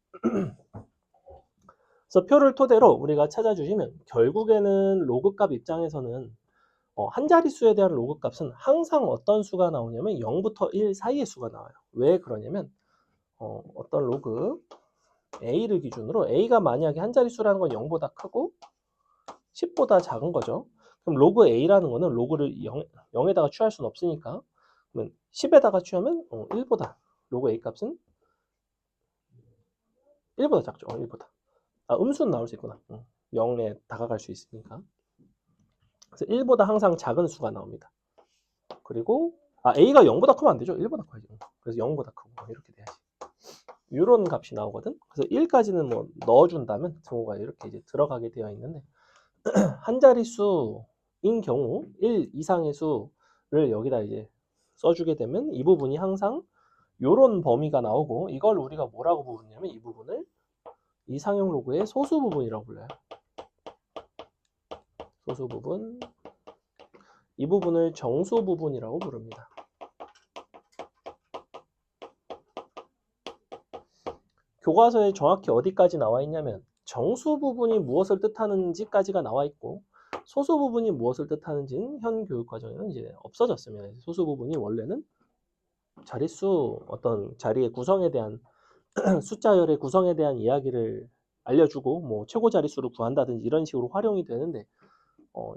그래서 표를 토대로 우리가 찾아주시면 결국에는 로그 값 입장에서는 한 자릿수에 대한 로그 값은 항상 어떤 수가 나오냐면 0부터 1 사이의 수가 나와요. 왜 그러냐면 어떤 로그 A를 기준으로 A가 만약에 한 자릿수라는 건 0보다 크고 10보다 작은 거죠. 그럼 로그 A라는 거는 로그를 0에다가 취할 수는 없으니까 그러면 10에다가 취하면 1보다 로그 A 값은 1보다 작죠. 1보다. 음수는 나올 수 있구나. 0에 다가갈 수 있으니까. 그래서 1보다 항상 작은 수가 나옵니다. 그리고 A가 0보다 크면 안 되죠. 1보다 커야죠. 그래서 0보다 크고 이렇게 돼야지. 이런 값이 나오거든. 그래서 1까지는 뭐 넣어준다면 정보가 이렇게 이제 들어가게 되어 있는데 한 자릿수인 경우 1 이상의 수를 여기다 이제 써주게 되면 이 부분이 항상 이런 범위가 나오고 이걸 우리가 뭐라고 부르냐면 이 부분을 이 상용 로그의 소수 부분이라고 불러요. 소수 부분. 이 부분을 정수 부분이라고 부릅니다. 교과서에 정확히 어디까지 나와 있냐면 정수 부분이 무엇을 뜻하는지까지가 나와 있고 소수 부분이 무엇을 뜻하는지는 현 교육과정에는 이제 없어졌습니다. 소수 부분이 원래는 자릿수 어떤 자리의 구성에 대한 숫자열의 구성에 대한 이야기를 알려주고 뭐 최고 자릿수를 구한다든지 이런 식으로 활용이 되는데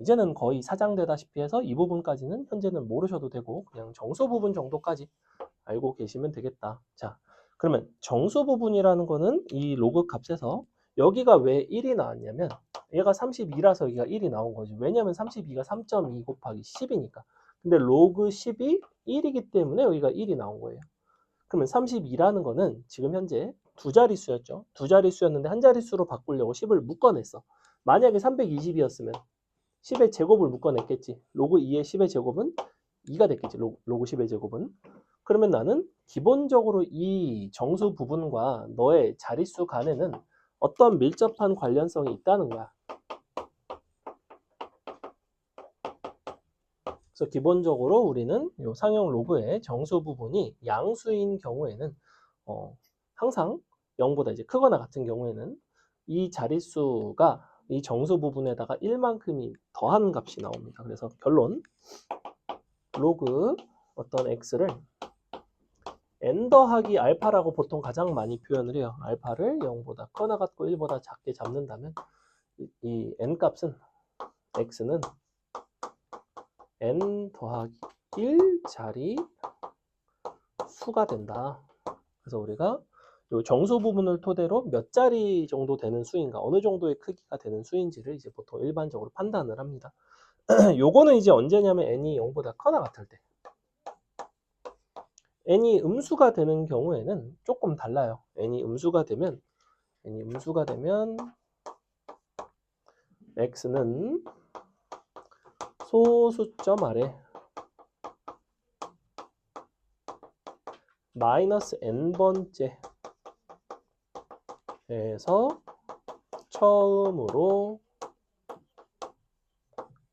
이제는 거의 사장되다시피 해서 이 부분까지는 현재는 모르셔도 되고 그냥 정수 부분 정도까지 알고 계시면 되겠다. 자, 그러면 정수 부분이라는 거는 이 로그 값에서 여기가 왜 1이 나왔냐면 얘가 32라서 여기가 1이 나온 거지. 왜냐면 32가 3.2 곱하기 10이니까. 근데 로그 10이 1이기 때문에 여기가 1이 나온 거예요. 그러면 32라는 거는 지금 현재 두 자릿수였죠. 두 자릿수였는데 한 자릿수로 바꾸려고 10을 묶어냈어. 만약에 320이었으면 10의 제곱을 묶어냈겠지. 로그 2의 10의 제곱은 2가 됐겠지. 로그 10의 제곱은. 그러면 나는 기본적으로 이 정수 부분과 너의 자릿수 간에는 어떤 밀접한 관련성이 있다는 거야. 그래서 기본적으로 우리는 이 상형 로그의 정수 부분이 양수인 경우에는 항상 0보다 이제 크거나 같은 경우에는 이 자릿수가 이 정수 부분에다가 1만큼이 더한 값이 나옵니다. 그래서 결론 로그 어떤 x를 n 더하기 알파라고 보통 가장 많이 표현을 해요. 알파를 0보다 크거나 같고 1보다 작게 잡는다면 이 n 값은 x는 n 더하기 1자리 수가 된다. 그래서 우리가 이 정수 부분을 토대로 몇 자리 정도 되는 수인가, 어느 정도의 크기가 되는 수인지를 이제 보통 일반적으로 판단을 합니다. 요거는 이제 언제냐면 n이 0보다 커나 같을 때. n이 음수가 되는 경우에는 조금 달라요. n이 음수가 되면 x는 소수점 아래 마이너스 n번째에서 처음으로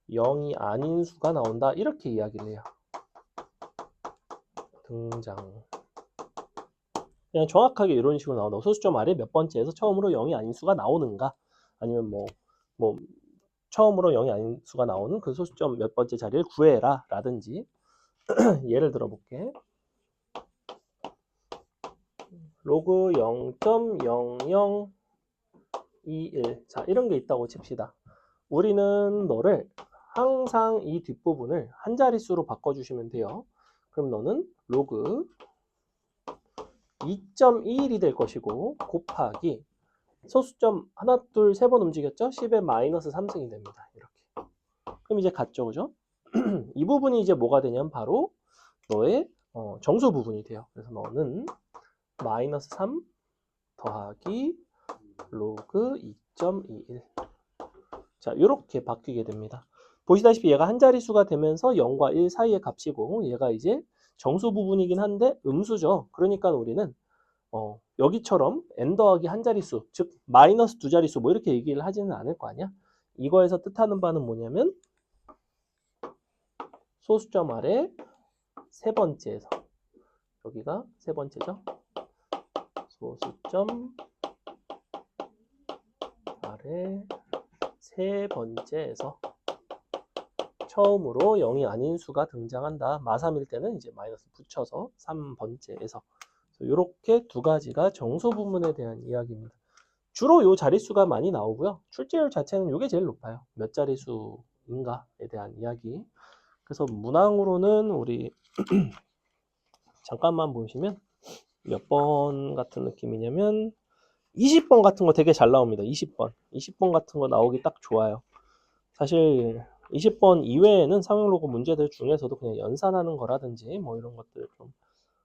0이 아닌 수가 나온다. 이렇게 이야기를 해요. 등장. 그냥 정확하게 이런 식으로 나온다. 소수점 아래 몇 번째에서 처음으로 0이 아닌 수가 나오는가? 아니면 뭐 처음으로 0이 아닌 수가 나오는 그 소수점 몇 번째 자리를 구해라 라든지 예를 들어 볼게. 로그 0.0021 자 이런 게 있다고 칩시다. 우리는 너를 항상 이 뒷부분을 한 자릿수로 바꿔주시면 돼요. 그럼 너는 로그 2.21이 될 것이고 곱하기 소수점 하나 둘 세 번 움직였죠? 10의 마이너스 3승이 됩니다. 이렇게. 그럼 이제 같죠, 그죠? 이 부분이 이제 뭐가 되냐면 바로 너의 정수 부분이 돼요. 그래서 너는 마이너스 3 더하기 로그 2.21 자 이렇게 바뀌게 됩니다. 보시다시피 얘가 한 자릿수가 되면서 0과 1 사이의 값이고 얘가 이제 정수 부분이긴 한데 음수죠. 그러니까 우리는 여기처럼 n 더하기 한 자릿수, 즉 마이너스 두 자릿수 뭐 이렇게 얘기를 하지는 않을 거 아니야. 이거에서 뜻하는 바는 뭐냐면 소수점 아래 세 번째에서 여기가 세 번째죠. 소수점 아래 세 번째에서 처음으로 0이 아닌 수가 등장한다. 마3일 때는 이제 마이너스 붙여서 3번째에서 이렇게 두 가지가 정수 부분에 대한 이야기입니다. 주로 요 자릿수가 많이 나오고요. 출제율 자체는 이게 제일 높아요. 몇 자릿수인가에 대한 이야기. 그래서 문항으로는 우리 잠깐만 보시면 몇 번 같은 느낌이냐면 20번 같은 거 되게 잘 나옵니다. 20번 같은 거 나오기 딱 좋아요. 사실 20번 이외에는 상용 로그 문제들 중에서도 그냥 연산하는 거라든지 뭐 이런 것들 좀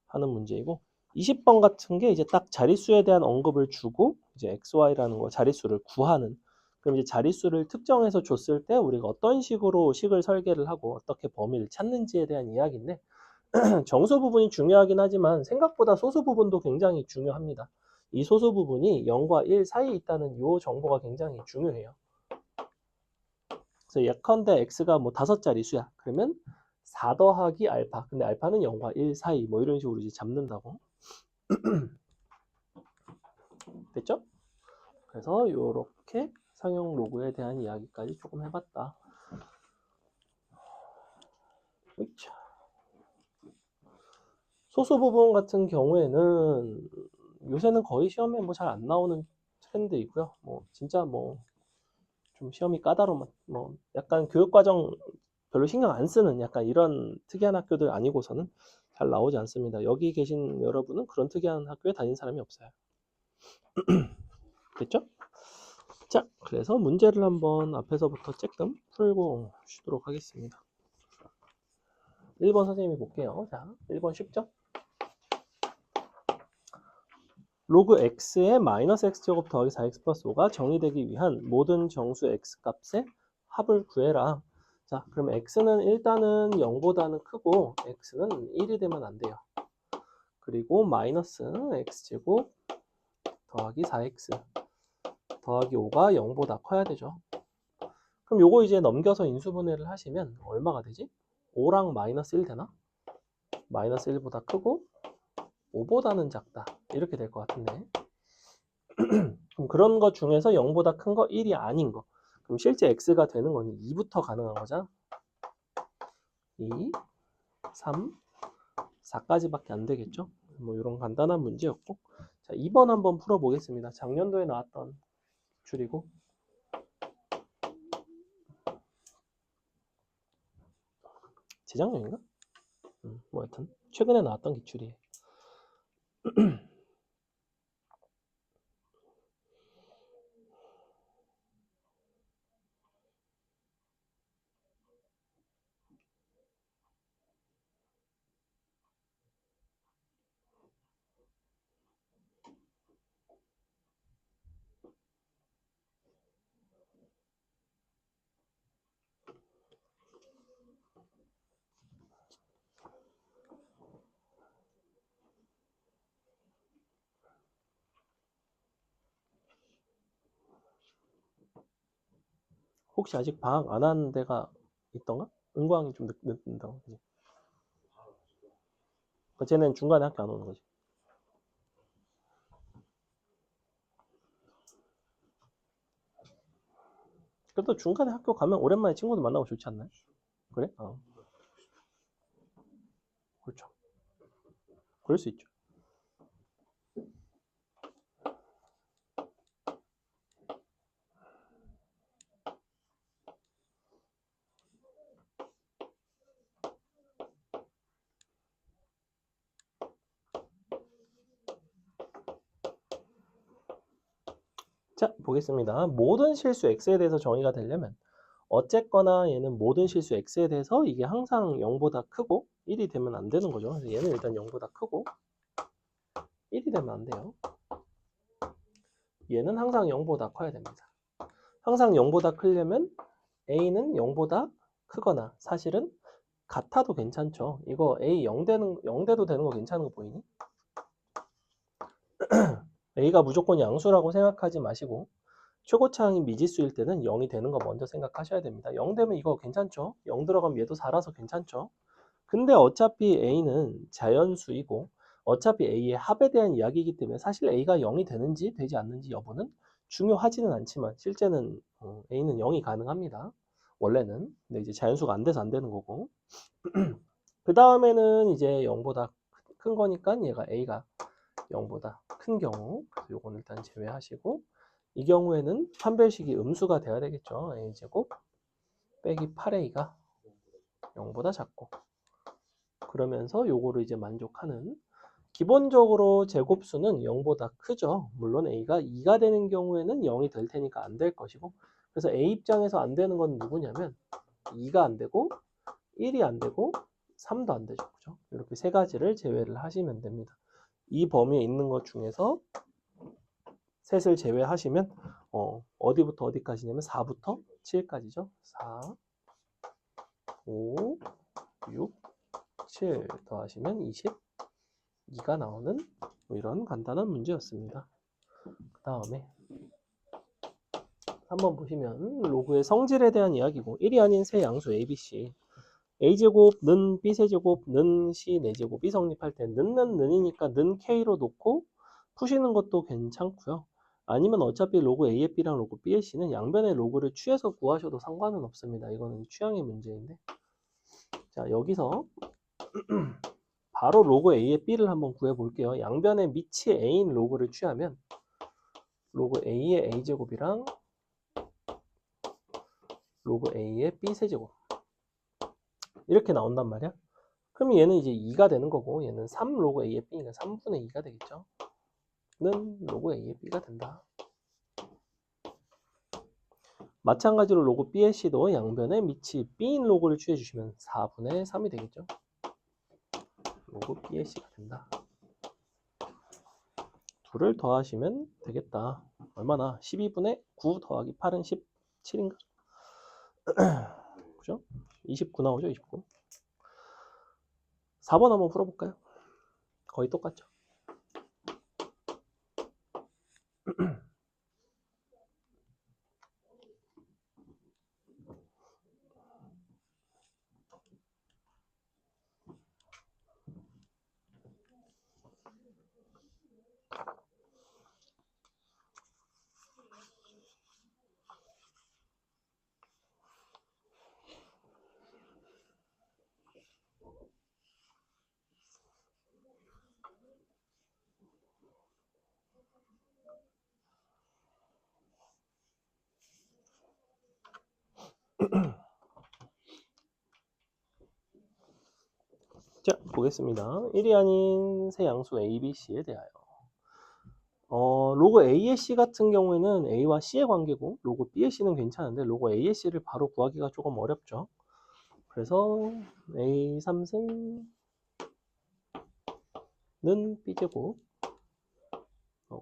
하는 문제이고 20번 같은 게 이제 딱 자릿수에 대한 언급을 주고 이제 XY라는 거 자릿수를 구하는 그럼 이제 자릿수를 특정해서 줬을 때 우리가 어떤 식으로 식을 설계를 하고 어떻게 범위를 찾는지에 대한 이야기인데 정수 부분이 중요하긴 하지만 생각보다 소수 부분도 굉장히 중요합니다. 이 소수 부분이 0과 1 사이에 있다는 이 정보가 굉장히 중요해요. 그래서 예컨대 x가 뭐 5자릿수야. 그러면 4 더하기 알파. 근데 알파는 0과 1 사이 뭐 이런 식으로 이제 잡는다고. 됐죠? 그래서 이렇게 상용 로그에 대한 이야기까지 조금 해봤다. 소수 부분 같은 경우에는 요새는 거의 시험에 뭐 잘 안 나오는 트렌드이고요. 뭐 진짜 뭐 좀 시험이 까다로운 뭐 약간 교육과정 별로 신경 안 쓰는 약간 이런 특이한 학교들 아니고서는 잘 나오지 않습니다. 여기 계신 여러분은 그런 특이한 학교에 다닌 사람이 없어요. 됐죠? 자, 그래서 문제를 한번 앞에서부터 쬐끔 풀고 쉬도록 하겠습니다. 1번 선생님이 볼게요. 자, 1번 쉽죠? 로그 x의 마이너스 x제곱 더하기 4x 플러스 5가 정의되기 위한 모든 정수 x 값의 합을 구해라. 자, 그럼 x는 일단은 0보다는 크고 x는 1이 되면 안 돼요. 그리고 마이너스 x제곱 더하기 4x 더하기 5가 0보다 커야 되죠. 그럼 요거 이제 넘겨서 인수분해를 하시면 얼마가 되지? 5랑 마이너스 1 되나? 마이너스 1보다 크고 5보다는 작다. 이렇게 될 것 같은데. 그럼 그런 것 중에서 0보다 큰 거 1이 아닌 거. 그럼 실제 x가 되는 건 2부터 가능한 거잖아. 2, 3, 4까지밖에 안 되겠죠? 뭐 이런 간단한 문제였고. 자, 2번 한번 풀어보겠습니다. 작년도에 나왔던 기출이고. 재작년인가? 뭐 하여튼 최근에 나왔던 기출이에요. 혹시 아직 방학 안 한 데가 있던가? 은광이 좀 늦는다고. 그지? 그러니까 쟤는 중간에 학교 안 오는 거지. 그래도 중간에 학교 가면 오랜만에 친구들 만나고 좋지 않나요? 그래? 그렇죠. 그럴 수 있죠. 자, 보겠습니다. 모든 실수 x에 대해서 정의가 되려면 어쨌거나 얘는 모든 실수 x에 대해서 이게 항상 0보다 크고 1이 되면 안 되는 거죠. 그래서 얘는 일단 0보다 크고 1이 되면 안 돼요. 얘는 항상 0보다 커야 됩니다. 항상 0보다 크려면 a는 0보다 크거나 사실은 같아도 괜찮죠. 이거 a 0대도 되는 거 괜찮은 거 보이니? a가 무조건 양수라고 생각하지 마시고 최고차항이 미지수일 때는 0이 되는 거 먼저 생각하셔야 됩니다. 0 되면 이거 괜찮죠? 0 들어가면 얘도 4라서 괜찮죠? 근데 어차피 a는 자연수이고 어차피 a의 합에 대한 이야기이기 때문에 사실 a가 0이 되는지 되지 않는지 여부는 중요하지는 않지만 실제는 a는 0이 가능합니다. 원래는. 근데 이제 자연수가 안 돼서 안 되는 거고. 그 다음에는 이제 0보다 큰 거니까 얘가 a가 0보다 큰 경우, 그래서 요건 일단 제외하시고, 이 경우에는 판별식이 음수가 돼야 되겠죠. a제곱 빼기 8a가 0보다 작고, 그러면서 요거를 이제 만족하는, 기본적으로 제곱수는 0보다 크죠. 물론 a가 2가 되는 경우에는 0이 될 테니까 안 될 것이고, 그래서 a 입장에서 안 되는 건 누구냐면 2가 안 되고 1이 안 되고 3도 안 되죠. 그죠? 이렇게 세 가지를 제외를 하시면 됩니다. 이 범위에 있는 것 중에서 셋을 제외하시면 어디부터 어디까지냐면 4부터 7까지죠. 4, 5, 6, 7 더하시면 22가 나오는 뭐 이런 간단한 문제였습니다. 그 다음에 한번 보시면 로그의 성질에 대한 이야기고 1이 아닌 세 양수 A, B, C A제곱, 는 B세제곱, 는 C 4제곱이 성립할 때 는은 는이니까 는 K로 놓고 푸시는 것도 괜찮고요. 아니면 어차피 로그 A의 B랑 로그 B의 C는 양변의 로그를 취해서 구하셔도 상관은 없습니다. 이거는 취향의 문제인데. 자, 여기서 바로 로그 A의 B를 한번 구해볼게요. 양변의 밑이 A인 로그를 취하면 로그 A의 A제곱이랑 로그 A의 B세제곱 이렇게 나온단 말이야. 그럼 얘는 이제 2가 되는 거고 얘는 3 로그 A의 B니까 3분의 2가 되겠죠. 는 로그 A의 B가 된다. 마찬가지로 로그 B의 C도 양변의 밑이 B인 로그를 취해주시면 4분의 3이 되겠죠. 로그 B의 C가 된다. 둘을 더하시면 되겠다. 얼마나? 12분의 9 더하기 8은 17인가? 그죠? 29 나오죠, 29. 4번 한번 풀어볼까요? 거의 똑같죠. 자, 보겠습니다. 1이 아닌 세 양수 A, B, C에 대하여. 로그 A의 C 같은 경우에는 A와 C의 관계고, 로그 B의 C는 괜찮은데, 로그 A의 C를 바로 구하기가 조금 어렵죠. 그래서 A 3승은 B제곱,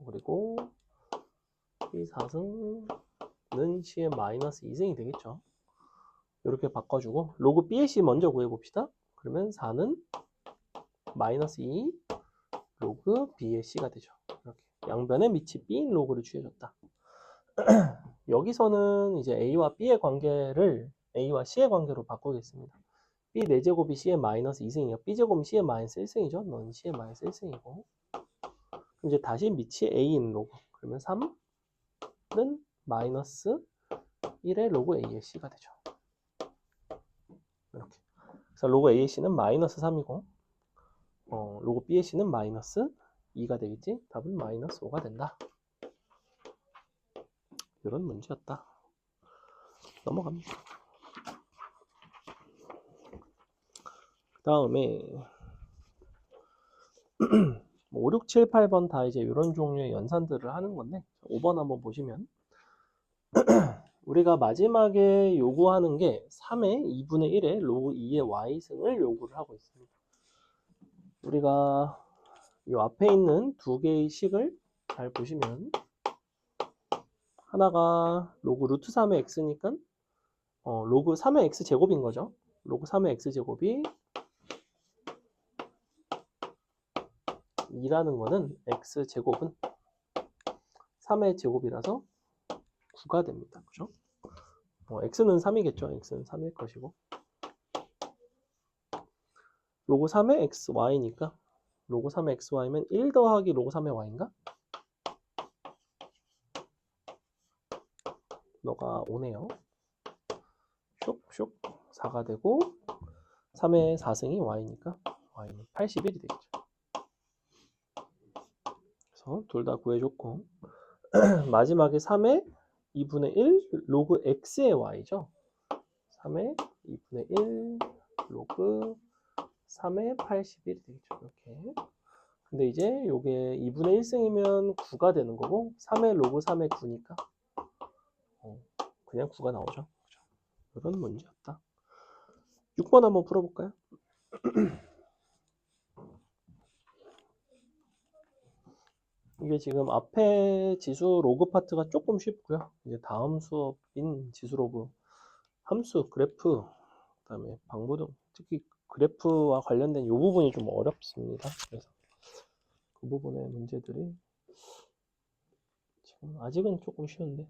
그리고 B 4승은 C의 마이너스 2승이 되겠죠. 이렇게 바꿔주고, 로그 B의 C 먼저 구해봅시다. 그러면 4는 마이너스 2 로그 B의 C가 되죠. 이렇게 양변에 밑이 B인 로그를 취해줬다. 여기서는 이제 A와 B의 관계를 A와 C의 관계로 바꾸겠습니다. B 4제곱이 C의 마이너스 2승이요. B제곱은 C의 마이너스 1승이죠. 넌 C의 마이너스 1승이고. 이제 다시 밑이 A인 로그. 그러면 3는 마이너스 1의 로그 A의 C가 되죠. 이렇게. 그래서 로그 A의 C는 마이너스 3이고, 로그 B의 C는 마이너스 2가 되겠지? 답은 마이너스 5가 된다. 이런 문제였다. 넘어갑니다. 그 다음에 5, 6, 7, 8번 다 이제 이런 종류의 연산들을 하는 건데 5번 한번 보시면 우리가 마지막에 요구하는 게 3의 2분의 1의 로그 2의 y승을 요구를 하고 있습니다. 우리가 이 앞에 있는 두 개의 식을 잘 보시면 하나가 로그 루트 3의 x니까 로그 3의 x 제곱인 거죠. 로그 3의 x 제곱이 2라는 거는 x 제곱은 3의 제곱이라서 9가 됩니다. 그죠? x는 3이겠죠. x는 3일 것이고 로그 3의 xy니까 로그 3의 xy면 1 더하기 로그 3의 y인가? 너가 5네요. 쇽쇽 4가 되고 3의 4승이 y니까 y는 81이 되겠죠. 그래서 둘 다 구해줬고 마지막에 3의 2분의 1 로그 x의 y죠. 3의 2분의 1 로그 3의 81이 되겠죠. 이렇게. 근데 이제 요게 2분의 1승이면 9가 되는 거고 3의 로그 3의 9니까 그냥 9가 나오죠. 그죠? 이런 문제였다. 6번 한번 풀어볼까요? 이게 지금 앞에 지수 로그 파트가 조금 쉽고요. 이제 다음 수업인 지수 로그 함수, 그래프, 그다음에 방부등, 특히 그래프와 관련된 이 부분이 좀 어렵습니다. 그래서 그 부분의 문제들이 지금 아직은 조금 쉬운데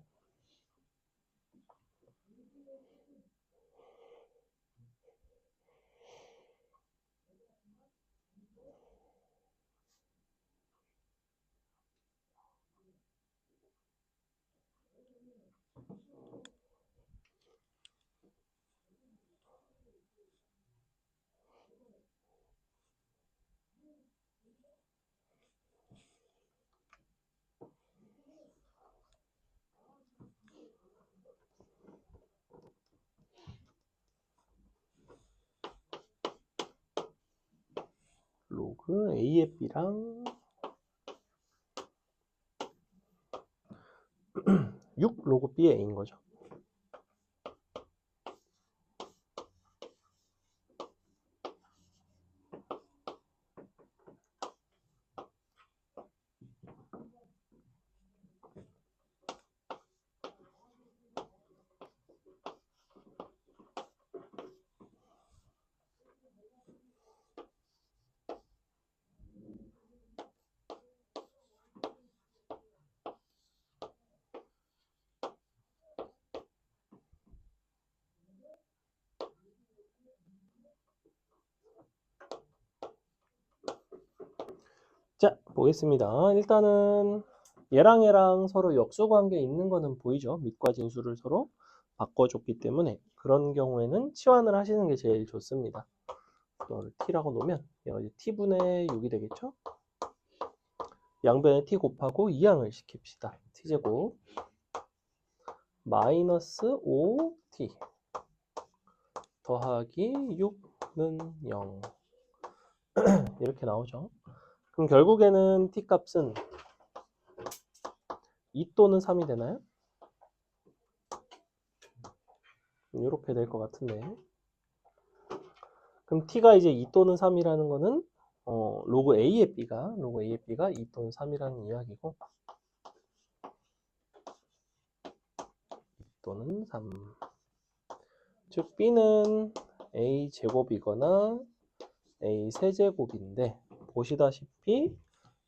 로그 A의 B랑 6 로그 B의 A인 거죠. 자, 보겠습니다. 일단은 얘랑 서로 역수관계 있는 거는 보이죠? 밑과 진수를 서로 바꿔줬기 때문에 그런 경우에는 치환을 하시는 게 제일 좋습니다. 이걸 t라고 놓으면 얘가 이제 t분의 6이 되겠죠? 양변에 t 곱하고 2양을 시킵시다. t제곱 마이너스 5t 더하기 6는 0 이렇게 나오죠. 그럼 결국에는 t 값은 2 또는 3이 되나요? 이렇게 될 것 같은데. 그럼 t가 이제 2 또는 3이라는 거는 로그 a의 b가 2 또는 3이라는 이야기고, 2 또는 3. 즉 b는 a 제곱이거나 a 세제곱인데, 보시다시피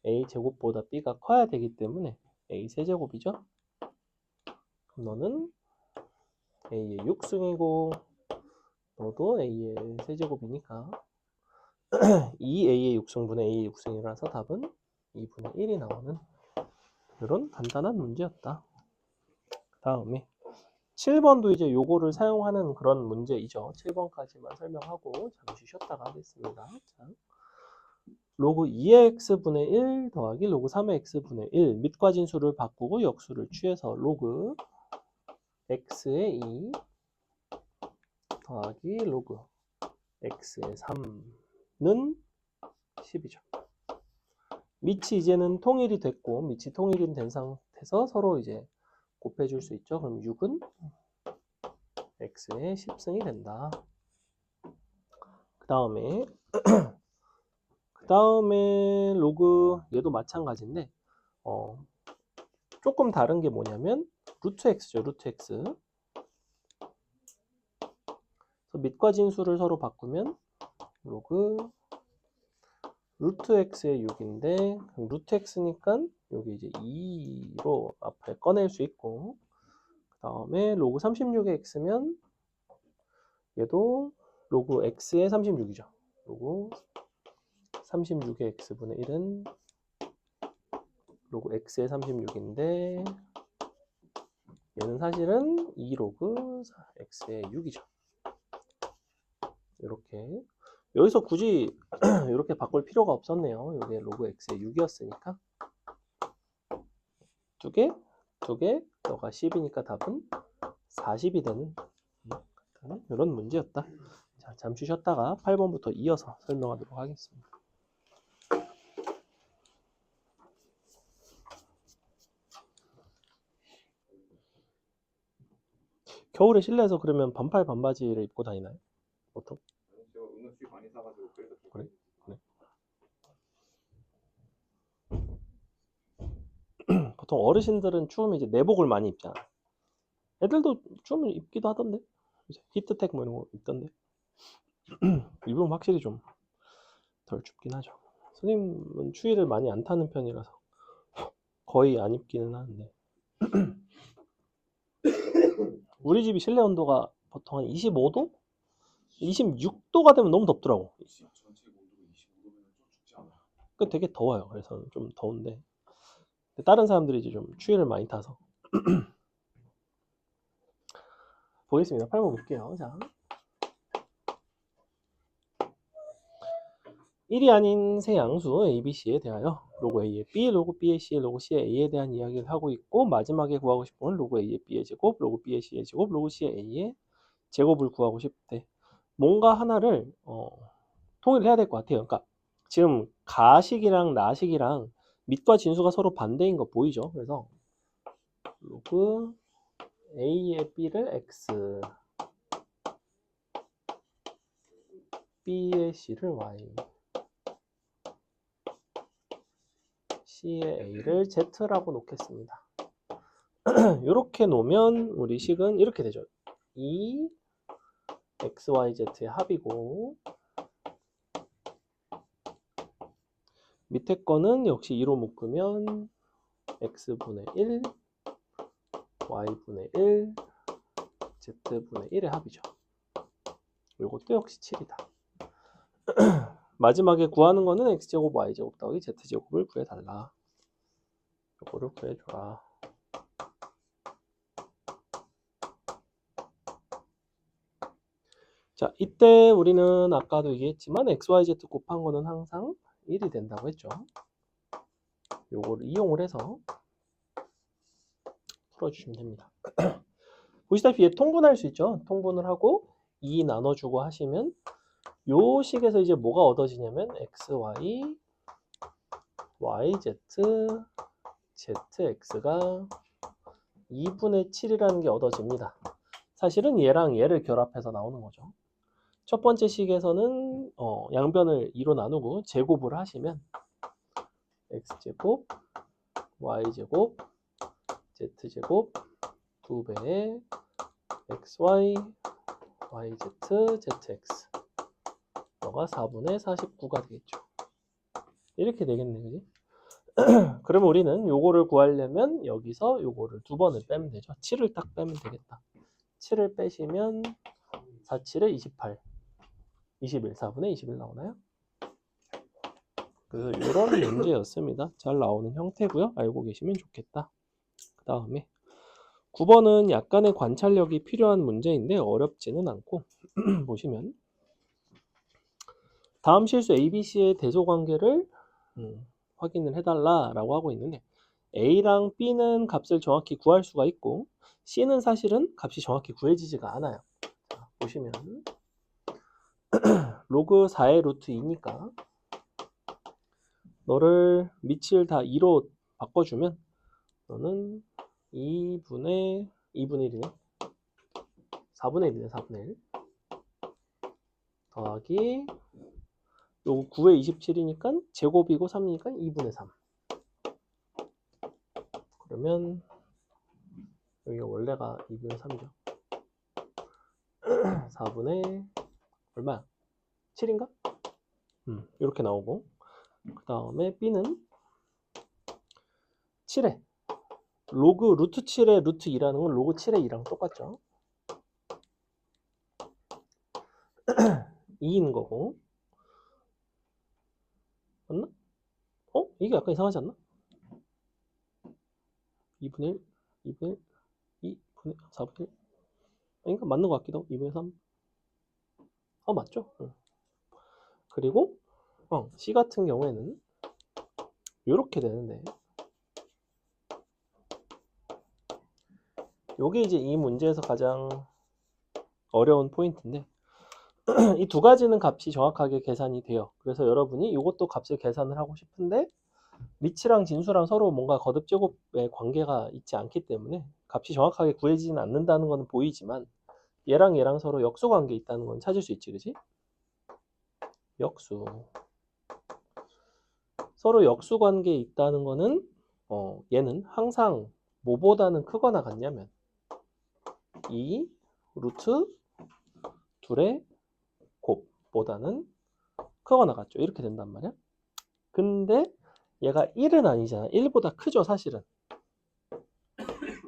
a 제곱보다 b가 커야 되기 때문에 a 세제곱이죠. 그럼 너는 a의 6승이고 너도 a의 세제곱이니까 2a의 6승분의 a의 6승이라서 답은 2분의 1이 나오는 이런 간단한 문제였다. 그 다음에 7번도 이제 요거를 사용하는 그런 문제이죠. 7번까지만 설명하고 잠시 쉬었다가 하겠습니다. 자, 로그 2의 x분의 1 더하기 로그 3의 x분의 1 밑과 진수를 바꾸고 역수를 취해서 로그 x의 2 더하기 로그 x의 3는 10이죠. 밑이 이제는 통일이 됐고, 밑이 통일이 된 상태에서 서로 이제 곱해줄 수 있죠. 그럼 6은 x의 10승이 된다. 그 다음에 로그 얘도 마찬가지인데 조금 다른 게 뭐냐면 루트 x죠. 루트 x. 그래서 밑과 진수를 서로 바꾸면 로그 루트 x의 6인데 루트 x니까 여기 이제 2로 앞에 꺼낼 수 있고, 그 다음에 로그 36의 x면 얘도 로그 x의 36이죠. 로그 36의 x분의 1은 로그 x의 36인데 얘는 사실은 2로그 x의 6이죠. 이렇게 여기서 굳이 이렇게 바꿀 필요가 없었네요. 이게 로그 x의 6이었으니까 두 개, 너가 10이니까 답은 40이 되는 이런 문제였다. 자, 잠시 쉬었다가 8번부터 이어서 설명하도록 하겠습니다. 겨울에 실내에서 그러면 반팔 반바지를 입고 다니나요? 보통? 제가 은근 수입 많이 사가지고 그래서 좀 그래? 보통 어르신들은 추우면 이제 내복을 많이 입잖아. 애들도 추우면 입기도 하던데. 이제 히트텍 뭐 이런 거 입던데. 입으면 확실히 좀 덜 춥긴 하죠. 선생님은 추위를 많이 안 타는 편이라서 거의 안 입기는 하는데. 우리 집이 실내 온도가 보통 한 25도? 26도가 되면 너무 덥더라고. 지하 전체 온도가 25도면 좀 춥지 않아? 그 되게 더워요. 그래서 좀 더운데. 다른 사람들이 이제 좀 추위를 많이 타서. 보겠습니다. 8번 볼게요. 자. 1이 아닌 세 양수 A, B, C에 대하여 로그 A의 B, 로그 B의 C, 로그 C의 A에 대한 이야기를 하고 있고, 마지막에 구하고 싶은 건 로그 A의 B의 제곱, 로그 B의 C의 제곱, 로그 C의 A의 제곱을 구하고 싶대. 뭔가 하나를 통일해야 될 것 같아요. 그러니까 지금 가식이랑 나식이랑 밑과 진수가 서로 반대인 거 보이죠? 그래서 로그 A의 B를 X, B의 C를 Y, C의 A를 Z라고 놓겠습니다. 이렇게 놓으면 우리 식은 이렇게 되죠. 2 XYZ의 합이고, 밑에 거는 역시 2로 묶으면 X분의 1, Y분의 1, Z분의 1의 합이죠. 이것도 역시 7이다. 마지막에 구하는 거는 x제곱 y제곱 더하기 z제곱을 구해달라. 요거를 구해줘라. 자, 이때 우리는 아까도 얘기했지만 xyz 곱한 거는 항상 1이 된다고 했죠. 요거를 이용을 해서 풀어주시면 됩니다. 보시다시피 얘 통분할 수 있죠. 통분을 하고 2 나눠주고 하시면 요 식에서 이제 뭐가 얻어지냐면 xy, yz, zx가 2분의 7이라는 게 얻어집니다. 사실은 얘랑 얘를 결합해서 나오는 거죠. 첫 번째 식에서는 양변을 2로 나누고 제곱을 하시면 x제곱, y제곱, z제곱 2배의 xy, yz, zx 너가 4분의 49가 되겠죠. 이렇게 되겠네, 그지? 그러면 우리는 요거를 구하려면 여기서 요거를 두 번을 빼면 되죠. 7을 딱 빼면 되겠다. 7을 빼시면 4, 7에 28, 21, 4분의 21 나오나요? 그래서 이런 문제였습니다. 잘 나오는 형태고요. 알고 계시면 좋겠다. 그 다음에 9번은 약간의 관찰력이 필요한 문제인데 어렵지는 않고 보시면 다음 실수 ABC의 대소관계를 확인을 해달라라고 하고 있는데 A랑 B는 값을 정확히 구할 수가 있고 C는 사실은 값이 정확히 구해지지가 않아요. 자, 보시면 로그 4의 루트 2니까 너를 밑을 다 2로 바꿔주면 너는 2분의 1이네. 4분의 1이네. 4분의 1 더하기 요거 9에 27이니까 제곱이고 3이니까 2분의 3. 그러면 여기가 원래가 2분의 3이죠. 4분의 얼마야? 7인가? 이렇게 나오고 그 다음에 B는 7에 로그 루트 7에 루트 2라는 건 로그 7에 2랑 똑같죠. 2인 거고 맞나? 이게 약간 이상하지 않나? 2분의 1, 2분의 1, 2분의 4분의 1 그러니까 맞는 것 같기도 하고 2분의 3 맞죠? 그리고 C 같은 경우에는 이렇게 되는데 요게 이제 이 문제에서 가장 어려운 포인트인데 이 두 가지는 값이 정확하게 계산이 돼요. 그래서 여러분이 이것도 값을 계산을 하고 싶은데 리치랑 진수랑 서로 뭔가 거듭제곱의 관계가 있지 않기 때문에 값이 정확하게 구해지지는 않는다는 것은 보이지만 얘랑 얘랑 서로 역수 관계 있다는 건 찾을 수 있지, 그지? 역수. 서로 역수 관계에 있다는 거는 얘는 항상 뭐보다는 크거나 같냐면 이 루트 둘의 곱보다는 크거나 같죠. 이렇게 된단 말이야. 근데 얘가 1은 아니잖아. 1보다 크죠, 사실은.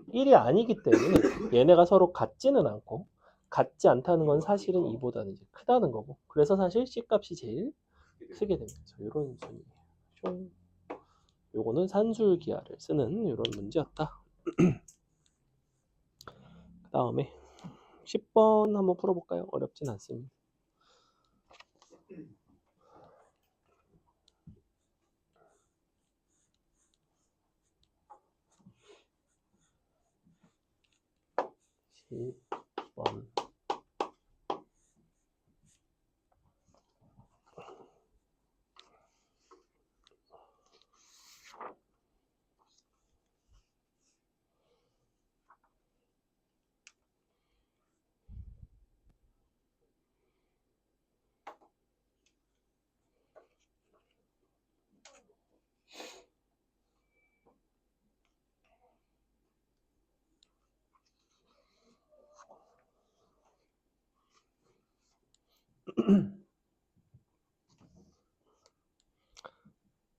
1이 아니기 때문에 얘네가 서로 같지는 않고 같지 않다는 건 사실은 2보다는 이제 크다는 거고. 그래서 사실 C값이 제일 크게 됩니다. 이런 순이에요. 요거는 산술기하를 쓰는 이런 문제였다. 그 다음에 10번 한번 풀어볼까요? 어렵진 않습니다. 번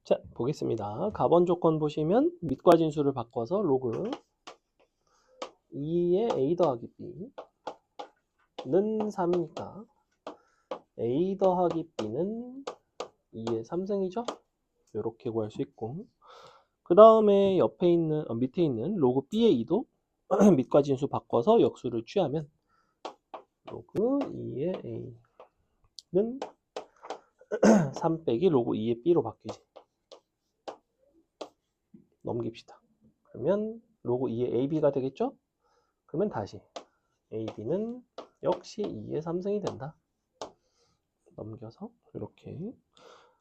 자, 보겠습니다. 가번 조건 보시면 밑과 진수를 바꿔서 로그 2의 a 더하기 b는 3이니까 a 더하기 b는 2의 3승이죠? 이렇게 구할 수 있고, 그 다음에 옆에 있는 밑에 있는 로그 b의 2도 밑과 진수 바꿔서 역수를 취하면 로그 2의 a는 3 빼기 로그 2의 b로 바뀌지. 넘깁시다. 그러면 로그 2의 ab가 되겠죠? 그러면 다시 ab는 역시 2의 3승이 된다. 넘겨서 이렇게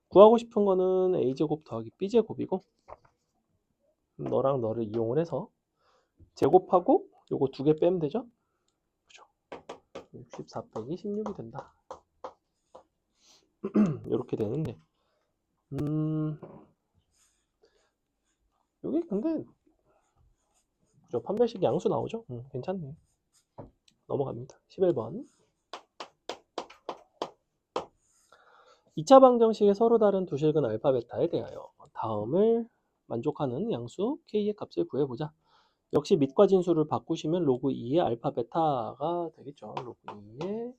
구하고 싶은 거는 a제곱 더하기 b제곱이고, 너랑 너를 이용을 해서 제곱하고 요거 두 개 빼면 되죠? 그죠? 64 빼기 16이 된다. 이렇게 되는데, 여기 근데 그죠? 판별식 양수 나오죠? 괜찮네. 넘어갑니다. 11번. 2차 방정식의 서로 다른 두 실근 알파 베타에 대하여 다음을 만족하는 양수 k의 값을 구해보자. 역시 밑과 진수를 바꾸시면 로그 2의 알파 베타가 되겠죠. 로그 2의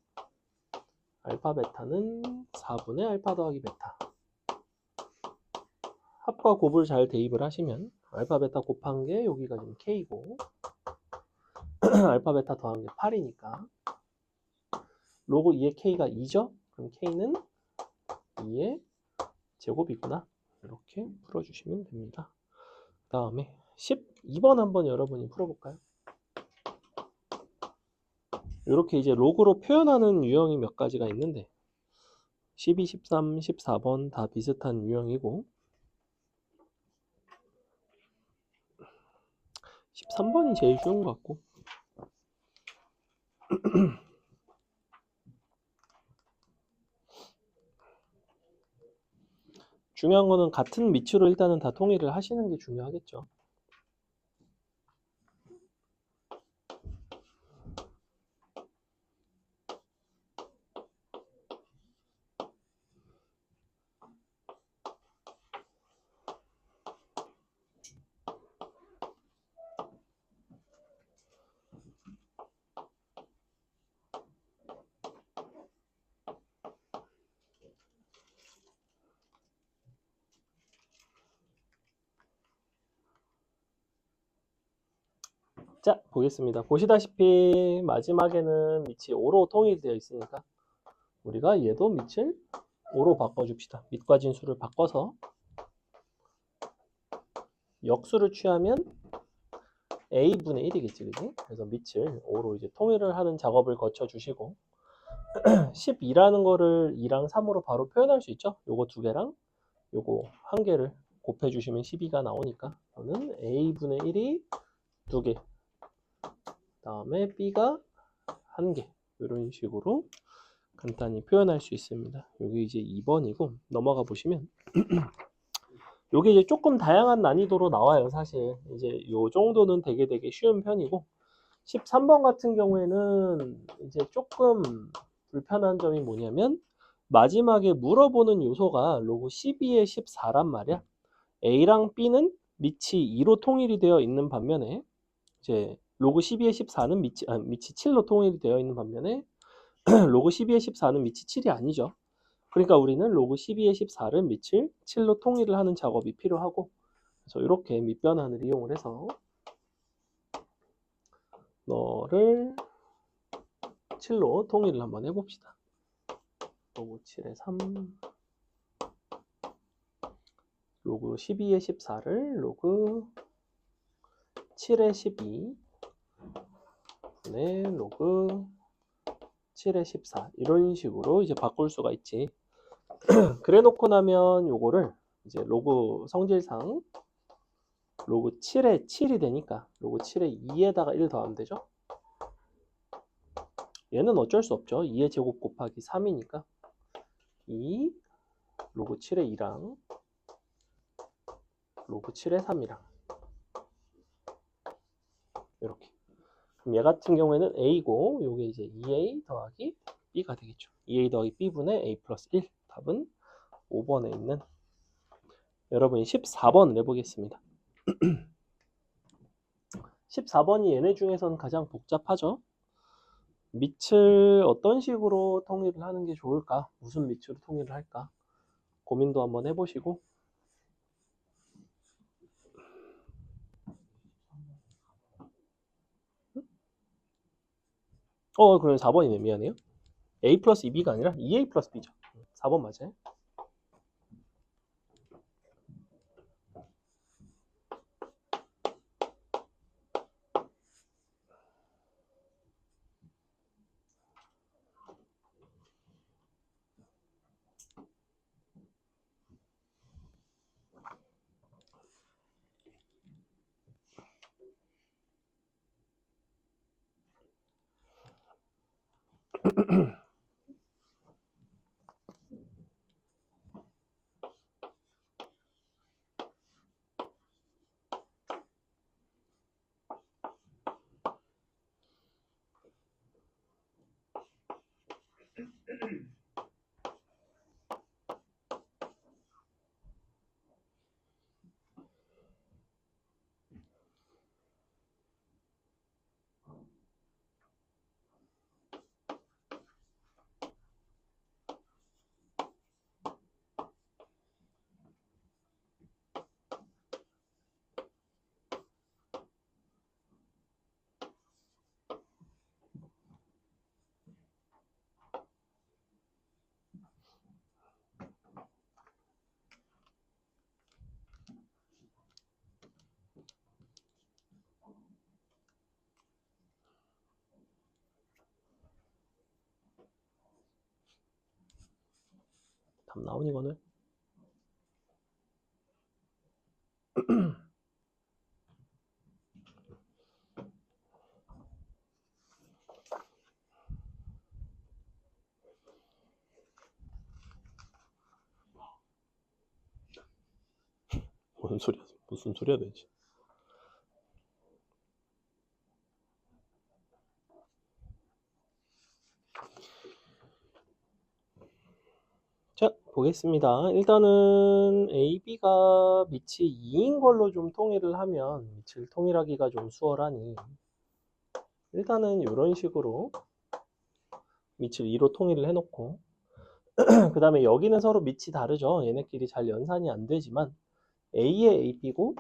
알파 베타는 4분의 알파 더하기 베타. 합과 곱을 잘 대입을 하시면 알파 베타 곱한 게 여기가 지금 k고 알파 베타 더한 게 8이니까 로그 2의 k가 2죠? 그럼 k는 2의 제곱이구나. 이렇게 풀어주시면 됩니다. 그 다음에 12번 한번 여러분이 풀어볼까요? 이렇게 이제 로그로 표현하는 유형이 몇 가지가 있는데 12, 13, 14번 다 비슷한 유형이고 13번이 제일 쉬운 것 같고 중요한 거는 같은 밑으로 일단은 다 통일을 하시는 게 중요하겠죠. 자, 보겠습니다. 보시다시피 마지막에는 밑이 5로 통일되어 있으니까 우리가 얘도 밑을 5로 바꿔줍시다. 밑과 진수를 바꿔서 역수를 취하면 a분의 1이겠지, 그지? 그래서 밑을 5로 이제 통일을 하는 작업을 거쳐주시고 12라는 거를 2랑 3으로 바로 표현할 수 있죠? 요거 두 개랑 요거 한 개를 곱해주시면 12가 나오니까 저는 a분의 1이 두 개, 다음에 b가 한 개, 이런 식으로 간단히 표현할 수 있습니다. 여기 이제 2번이고 넘어가 보시면 요게 이제 조금 다양한 난이도로 나와요. 사실 이제 요 정도는 되게 쉬운 편이고 13번 같은 경우에는 이제 조금 불편한 점이 뭐냐면 마지막에 물어보는 요소가 로그 12의 14란 말이야. A랑 B는 밑이 2로 통일이 되어 있는 반면에 이제 로그 12의 14는 밑이 7로 통일이 되어 있는 반면에 로그 12의 14는 밑이 7이 아니죠. 그러니까 우리는 로그 12의 14를 밑을 7로 통일을 하는 작업이 필요하고, 그래서 이렇게 밑변환을 이용을 해서 너를 7로 통일을 한번 해봅시다. 로그 7의 3, 로그 12의 14를 로그 7의 12 분의 로그 7의 14 이런 식으로 이제 바꿀 수가 있지. 그래 놓고 나면 요거를 이제 로그 성질상 로그 7의 7이 되니까 로그 7의 2에다가 1 더하면 되죠. 얘는 어쩔 수 없죠. 2의 제곱 곱하기 3이니까 2 로그 7의 2랑 로그 7의 3이랑 이렇게. 그럼 얘 같은 경우에는 a고 요게 이제 2a 더하기 b가 되겠죠. 2a 더하기 b분의 a 플러스 1. 답은 5번에 있는 여러분이 14번을 해보겠습니다. 14번이 얘네 중에서는 가장 복잡하죠. 밑을 어떤 식으로 통일을 하는 게 좋을까? 무슨 밑으로 통일을 할까? 고민도 한번 해보시고. 그럼 4번이네. 미안해요. A 플러스 2B가 아니라 2A 플러스 B죠. 4번 맞아요. 답 나오니 이거는? 무슨 소리야 되지? 자, 보겠습니다. 일단은 AB가 밑이 2인 걸로 좀 통일을 하면 밑을 통일하기가 좀 수월하니 일단은 이런 식으로 밑을 2로 통일을 해놓고 그 다음에 여기는 서로 밑이 다르죠. 얘네끼리 잘 연산이 안 되지만 A의 AB고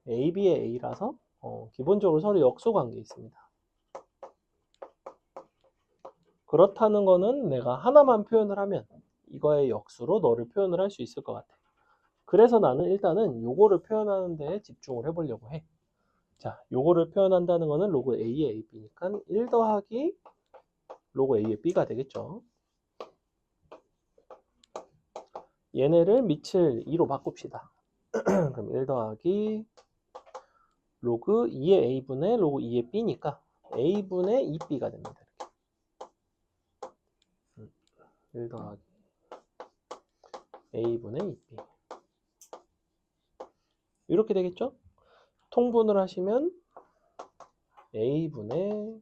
AB의 A라서 기본적으로 서로 역수 관계에 있습니다. 그렇다는 거는 내가 하나만 표현을 하면 이거의 역수로 너를 표현을 할 수 있을 것 같아. 그래서 나는 일단은 요거를 표현하는 데 집중을 해보려고 해. 자, 요거를 표현한다는 거는 로그 A의 AB니까 1 더하기 로그 A의 B가 되겠죠. 얘네를 밑을 2로 바꿉시다. 그럼 1 더하기 로그 2의 A분의 로그 2의 B니까 A분의 2B가 됩니다. 이렇게. 1 더하기 A분의 2B. 이렇게 되겠죠? 통분을 하시면 A분의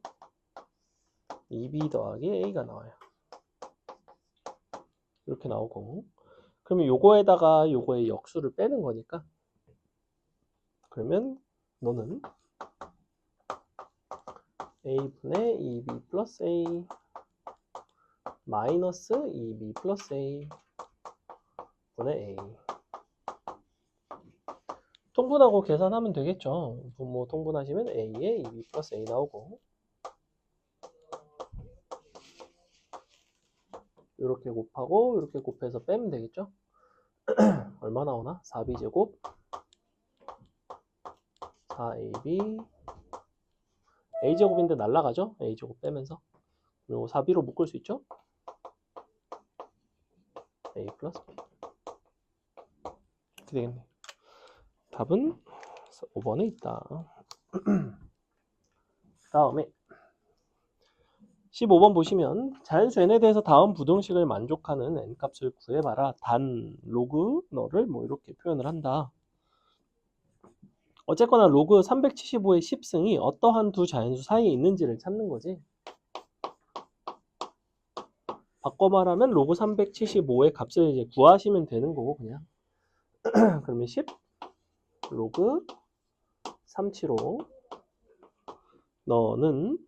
2B 더하기 A가 나와요. 이렇게 나오고 그러면 요거에다가 요거의 역수를 빼는 거니까 그러면 너는 A분의 2B 플러스 A 마이너스 2B 플러스 A 분의 A 통분하고 계산하면 되겠죠. 분모 통분하시면 A에 2B 플러스 A 나오고 이렇게 곱하고 이렇게 곱해서 빼면 되겠죠. 얼마 나오나? 4B 제곱 4AB A 제곱인데 날라가죠. A 제곱 빼면서 그리고 4B로 묶을 수 있죠. A 플러스 B 이렇게 되겠네. 답은 5번에 있다. 다음에 15번 보시면 자연수 n에 대해서 다음 부등식을 만족하는 n값을 구해봐라. 단 로그 너를 뭐 이렇게 표현을 한다. 어쨌거나 로그 375의 10승이 어떠한 두 자연수 사이에 있는지를 찾는 거지. 바꿔 말하면 로그 375의 값을 이제 구하시면 되는 거고 그냥. 그러면 10 로그 375 너는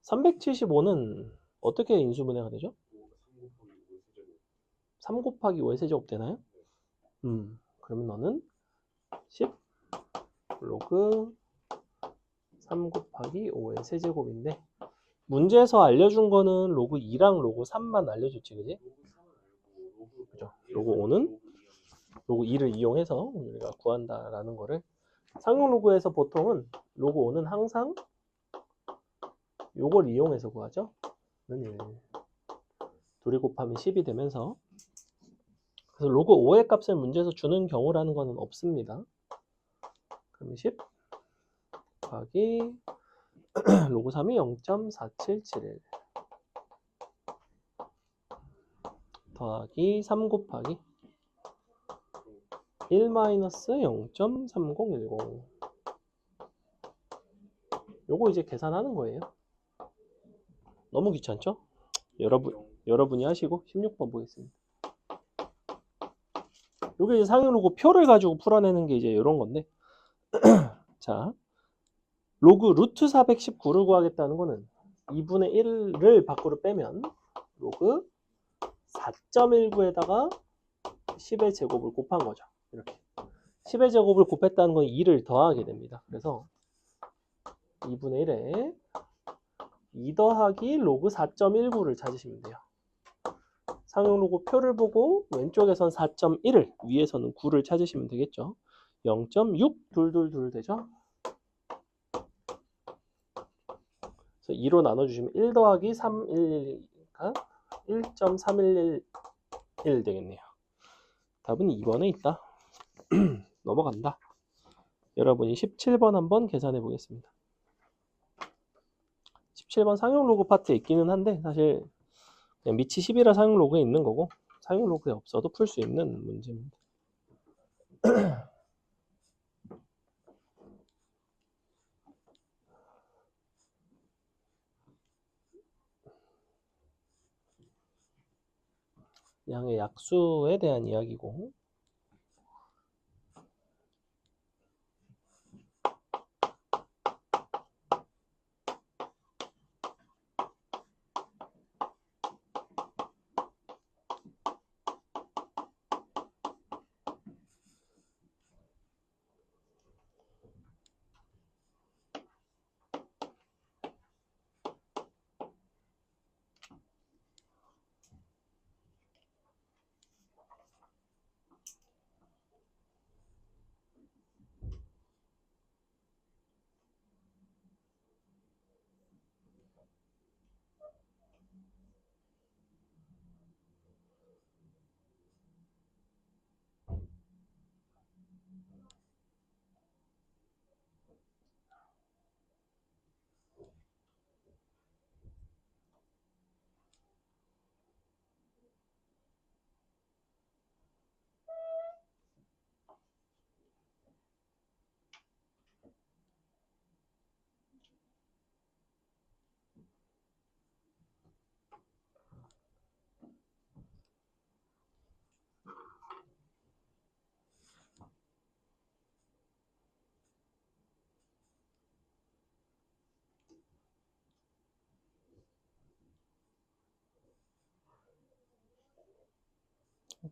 375는 어떻게 인수분해가 되죠? 3 곱하기 5의 세제곱 되나요? 그러면 너는 10 로그 3 곱하기 5의 세제곱인데 문제에서 알려준 거는 로그 2랑 로그 3만 알려줬지, 그지? 그죠? 로그 5는 로그 2를 이용해서 우리가 구한다라는 거를 상용 로그에서 보통은 로그 5는 항상 요걸 이용해서 구하죠. 는 1. 둘이 곱하면 10이 되면서 그래서 로그 5의 값을 문제에서 주는 경우라는 거는 없습니다. 그럼 10 곱하기 로그 3이 0.4771 더하기 3 곱하기 1 마이너스 0.3010 요거 이제 계산하는 거예요. 너무 귀찮죠? 여러분이 하시고 16번 보겠습니다. 요게 이제 상용 로그 표를 가지고 풀어내는 게 이제 이런 건데 자 로그 루트 419를 구하겠다는 거는 2분의 1을 밖으로 빼면 로그 4.19에다가 10의 제곱을 곱한 거죠. 이렇게 10의 제곱을 곱했다는 건 2를 더하게 됩니다. 그래서 2분의 1에 2 더하기 로그 4.19를 찾으시면 돼요. 상용 로그 표를 보고 왼쪽에선 4.1을 위에서는 9를 찾으시면 되겠죠. 0.6222 되죠. 그래서 2로 나눠주시면 1 더하기 311가 1.3111 되겠네요. 답은 2번에 있다. 넘어간다. 여러분이 17번 한번 계산해 보겠습니다. 17번 상용 로그 파트에 있기는 한데 사실 그냥 미치 10이라 상용 로그에 있는 거고 상용 로그에 없어도 풀 수 있는 문제입니다. 양의 약수에 대한 이야기고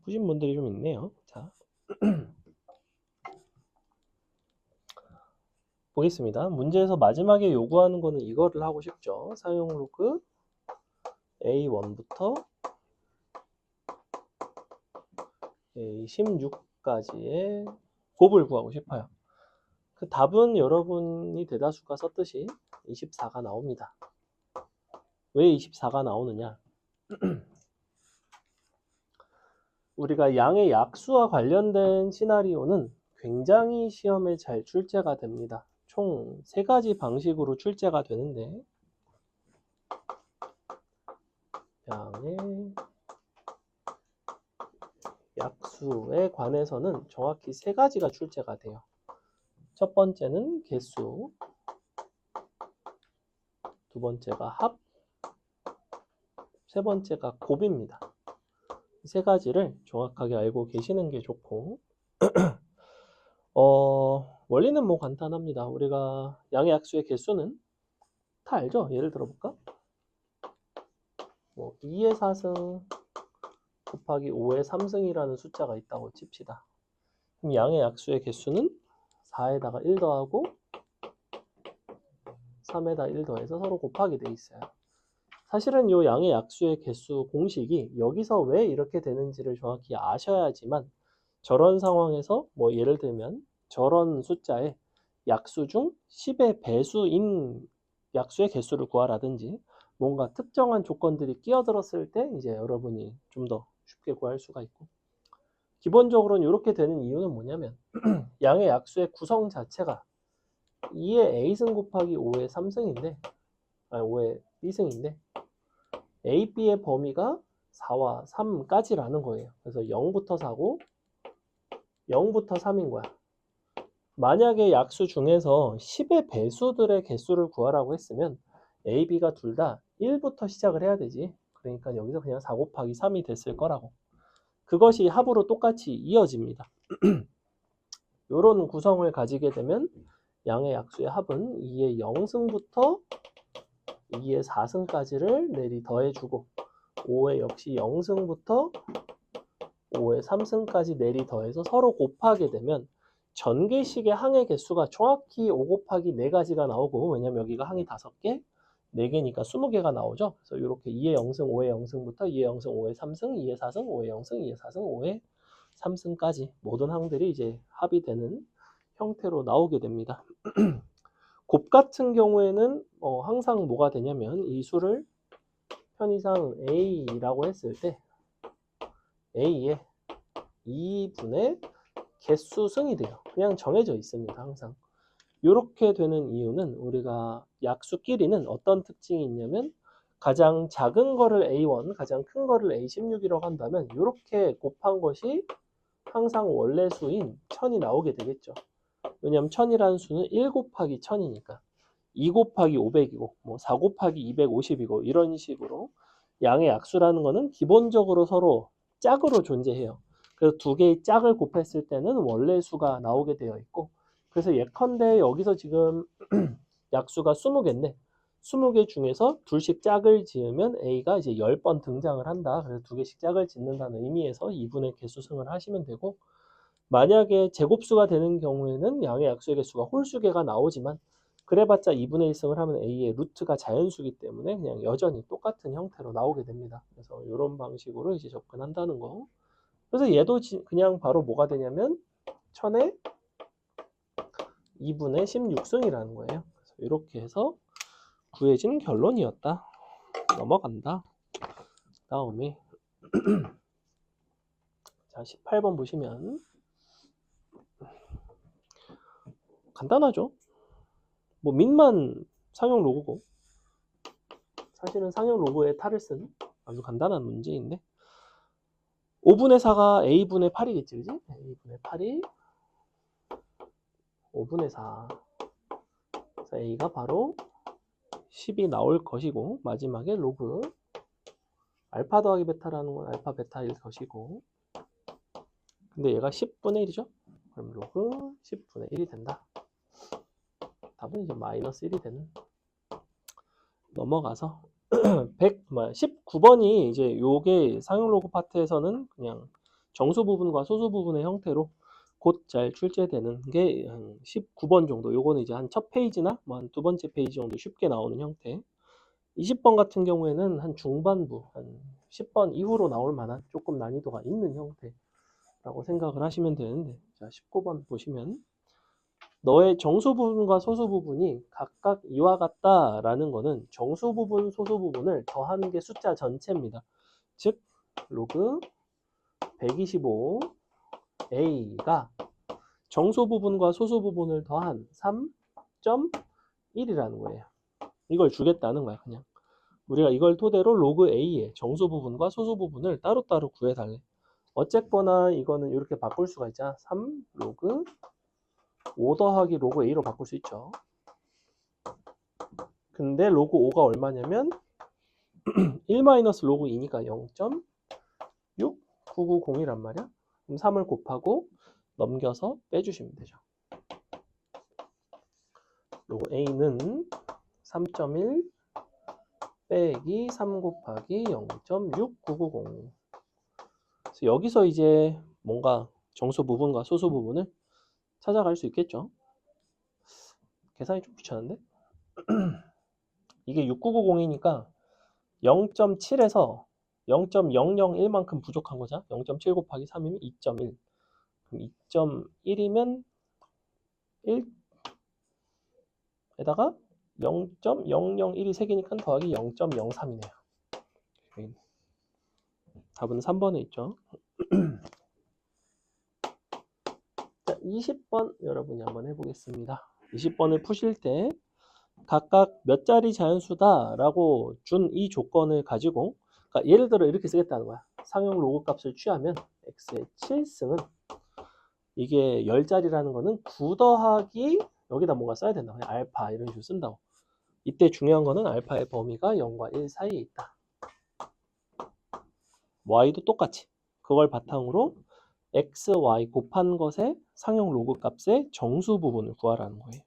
푸신 분들이 좀 있네요. 자 보겠습니다. 문제에서 마지막에 요구하는 거는 이거를 하고 싶죠. 사용 로그 A1부터 A16까지의 곱을 구하고 싶어요. 그 답은 여러분이 대다수가 썼듯이 24가 나옵니다. 왜 24가 나오느냐? 우리가 양의 약수와 관련된 시나리오는 굉장히 시험에 잘 출제가 됩니다. 총 3가지 방식으로 출제가 되는데 양의 약수에 관해서는 정확히 3가지가 출제가 돼요. 첫 번째는 개수, 두 번째가 합, 세 번째가 곱입니다. 이 3가지를 정확하게 알고 계시는 게 좋고 원리는 뭐 간단합니다. 우리가 양의 약수의 개수는 다 알죠? 예를 들어 볼까? 뭐 2의 4승, 곱하기 5의 3승이라는 숫자가 있다고 칩시다. 그럼 양의 약수의 개수는 4에다가 1 더하고 3에다 1 더해서 서로 곱하게 돼 있어요. 사실은 이 양의 약수의 개수 공식이 여기서 왜 이렇게 되는지를 정확히 아셔야지만 저런 상황에서 뭐 예를 들면 저런 숫자의 약수 중 10의 배수인 약수의 개수를 구하라든지 뭔가 특정한 조건들이 끼어들었을 때 이제 여러분이 좀 더 쉽게 구할 수가 있고, 기본적으로는 이렇게 되는 이유는 뭐냐면 양의 약수의 구성 자체가 2의 a승 곱하기 5의 3승인데, 아니 5의 b승인데 a, b의 범위가 4와 3까지라는 거예요. 그래서 0부터 4고 0부터 3인 거야. 만약에 약수 중에서 10의 배수들의 개수를 구하라고 했으면 a, b가 둘 다 1부터 시작을 해야 되지. 그러니까 여기서 그냥 4 곱하기 3이 됐을 거라고. 그것이 합으로 똑같이 이어집니다. 이런 구성을 가지게 되면 양의 약수의 합은 2의 0승부터 2의 4승까지를 내리 더해주고 5의 역시 0승부터 5의 3승까지 내리 더해서 서로 곱하게 되면 전개식의 항의 개수가 정확히 5 곱하기 4가지가 나오고, 왜냐면 여기가 항이 5개, 4개니까 20개가 나오죠. 그래서 이렇게 2의 0승, 5의 0승부터 2의 0승, 5의 3승, 2의 4승, 5의 0승, 2의 4승, 5의 3승까지 모든 항들이 이제 합이 되는 형태로 나오게 됩니다. 곱 같은 경우에는 항상 뭐가 되냐면 이 수를 편의상 A라고 했을 때 A의 2분의 개수승이 돼요. 그냥 정해져 있습니다. 항상. 이렇게 되는 이유는 우리가 약수끼리는 어떤 특징이 있냐면 가장 작은 거를 A1, 가장 큰 거를 A16이라고 한다면 이렇게 곱한 것이 항상 원래 수인 1000이 나오게 되겠죠. 왜냐하면 1000이라는 수는 1 곱하기 1000이니까 2 곱하기 500이고 뭐 4 곱하기 250이고 이런 식으로 양의 약수라는 거는 기본적으로 서로 짝으로 존재해요. 그래서 두 개의 짝을 곱했을 때는 원래 수가 나오게 되어 있고, 그래서 예컨대 여기서 지금 약수가 20개인데 20개 중에서 둘씩 짝을 지으면 A가 이제 10번 등장을 한다. 그래서 두 개씩 짝을 짓는다는 의미에서 2분의 개수승을 하시면 되고, 만약에 제곱수가 되는 경우에는 양의 약수의 개수가 홀수개가 나오지만 그래봤자 2분의 1승을 하면 A의 루트가 자연수기 때문에 그냥 여전히 똑같은 형태로 나오게 됩니다. 그래서 이런 방식으로 이제 접근한다는 거. 그래서 얘도 그냥 바로 뭐가 되냐면 1000에 2분의 16승이라는 거예요. 그래서 이렇게 해서 구해진 결론이었다. 넘어간다. 다음에 자 18번 보시면 간단하죠. 뭐 민만 상용 로그고 사실은 상용 로그에 탈을 쓴 아주 간단한 문제인데 5분의 4가 A분의 8이겠지, 그지? A분의 8이 5분의 4. 그래서 A가 바로 10이 나올 것이고, 마지막에 로그 알파 더하기 베타라는 건 알파 베타일 것이고, 근데 얘가 10분의 1이죠? 그럼 로그 10분의 1이 된다. 답은 이제 마이너스 1이 되는. 넘어가서 19번이 이제 요게 상용 로그 파트에서는 그냥 정수 부분과 소수 부분의 형태로 곧 잘 출제되는 게 19번 정도. 요거는 이제 한 첫 페이지나 뭐 한 두 번째 페이지 정도 쉽게 나오는 형태. 20번 같은 경우에는 한 중반부, 한 10번 이후로 나올 만한 조금 난이도가 있는 형태라고 생각을 하시면 되는데, 자 19번 보시면 너의 정수 부분과 소수 부분이 각각 이와 같다라는 거는 정수 부분, 소수 부분을 더하는 게 숫자 전체입니다. 즉 로그 125a가 정수 부분과 소수 부분을 더한 3.1이라는 거예요. 이걸 주겠다는 거야. 그냥 우리가 이걸 토대로 로그 a의 정수 부분과 소수 부분을 따로따로 구해달래. 어쨌거나 이거는 이렇게 바꿀 수가 있잖아. 3 로그 5 더하기 로그 a로 바꿀 수 있죠. 근데 로그 5가 얼마냐면 1 마이너스 로그 2니까 0.6990이란 말이야. 그럼 3을 곱하고 넘겨서 빼주시면 되죠. 로그 a는 3.1 빼기 3 곱하기 0.6990. 그래서 여기서 이제 뭔가 정수 부분과 소수 부분을 찾아갈 수 있겠죠. 계산이 좀 귀찮은데? 이게 6990이니까 0.7에서 0.001만큼 부족한 거죠. 0.7 곱하기 3이면 2.1. 그럼 2.1이면 1에다가 0.001이 3개니까 더하기 0.03이네요. 답은 3번에 있죠. 자, 20번 여러분이 한번 해보겠습니다. 20번을 푸실 때 각각 몇 자리 자연수다라고 준 이 조건을 가지고, 그러니까 예를 들어 이렇게 쓰겠다는 거야. 상용 로그 값을 취하면 x의 7승은 이게 10자리라는 거는 9 더하기 여기다 뭔가 써야 된다. 그냥 알파 이런 식으로 쓴다고. 이때 중요한 거는 알파의 범위가 0과 1 사이에 있다. y도 똑같이 그걸 바탕으로 x, y 곱한 것의 상용 로그 값의 정수 부분을 구하라는 거예요.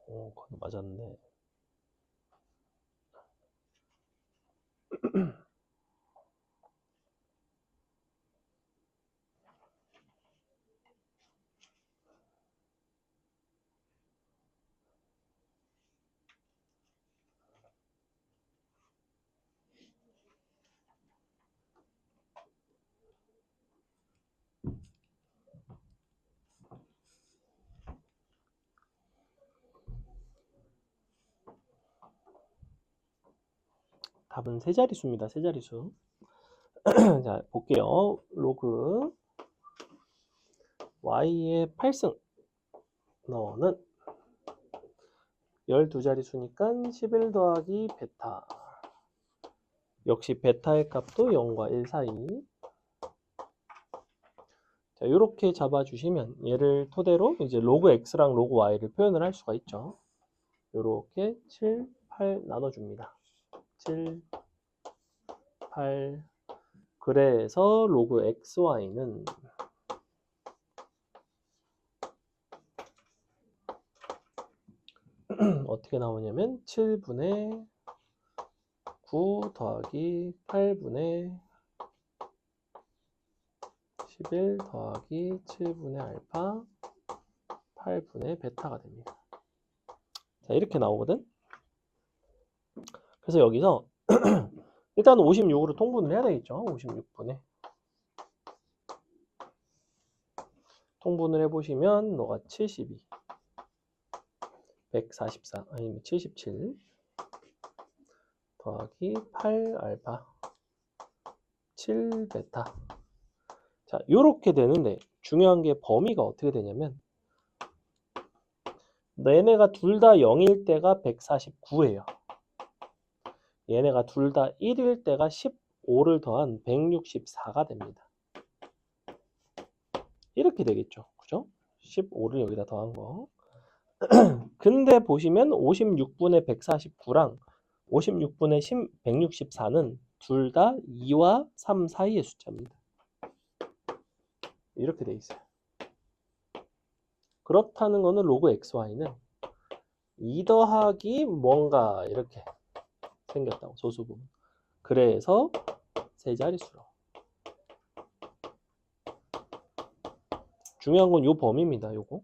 그거 맞았네. 답은 세 자릿수입니다. 세 자릿수. 자, 볼게요. 로그 y의 8승 너는 12자릿수니까 11 더하기 베타. 역시 베타의 값도 0과 1 사이. 자, 이렇게 잡아주시면 얘를 토대로 이제 로그 x랑 로그 y를 표현을 할 수가 있죠. 이렇게 7, 8 나눠줍니다. 7, 8. 그래서 로그 xy는 어떻게 나오냐면 7분의 9 더하기 8분의 11 더하기 7분의 알파 8분의 베타가 됩니다. 자, 이렇게 나오거든. 그래서 여기서 일단 56으로 통분을 해야 되겠죠. 56분에 통분을 해보시면 너가 72 144 아니면 77 더하기 8 알파 7 베타. 자, 요렇게 되는데 중요한 게 범위가 어떻게 되냐면 얘네가 둘 다 0일 때가 149예요. 얘네가 둘 다 1일 때가 15를 더한 164가 됩니다. 이렇게 되겠죠. 그죠? 15를 여기다 더한 거. 근데 보시면 56분의 149랑 56분의 164는 둘 다 2와 3 사이의 숫자입니다. 이렇게 돼 있어요. 그렇다는 거는 로그 xy는 2 더하기 뭔가 이렇게 생겼다고, 소수 부분. 그래서 세 자릿수로. 중요한 건 요 범위입니다. 요거.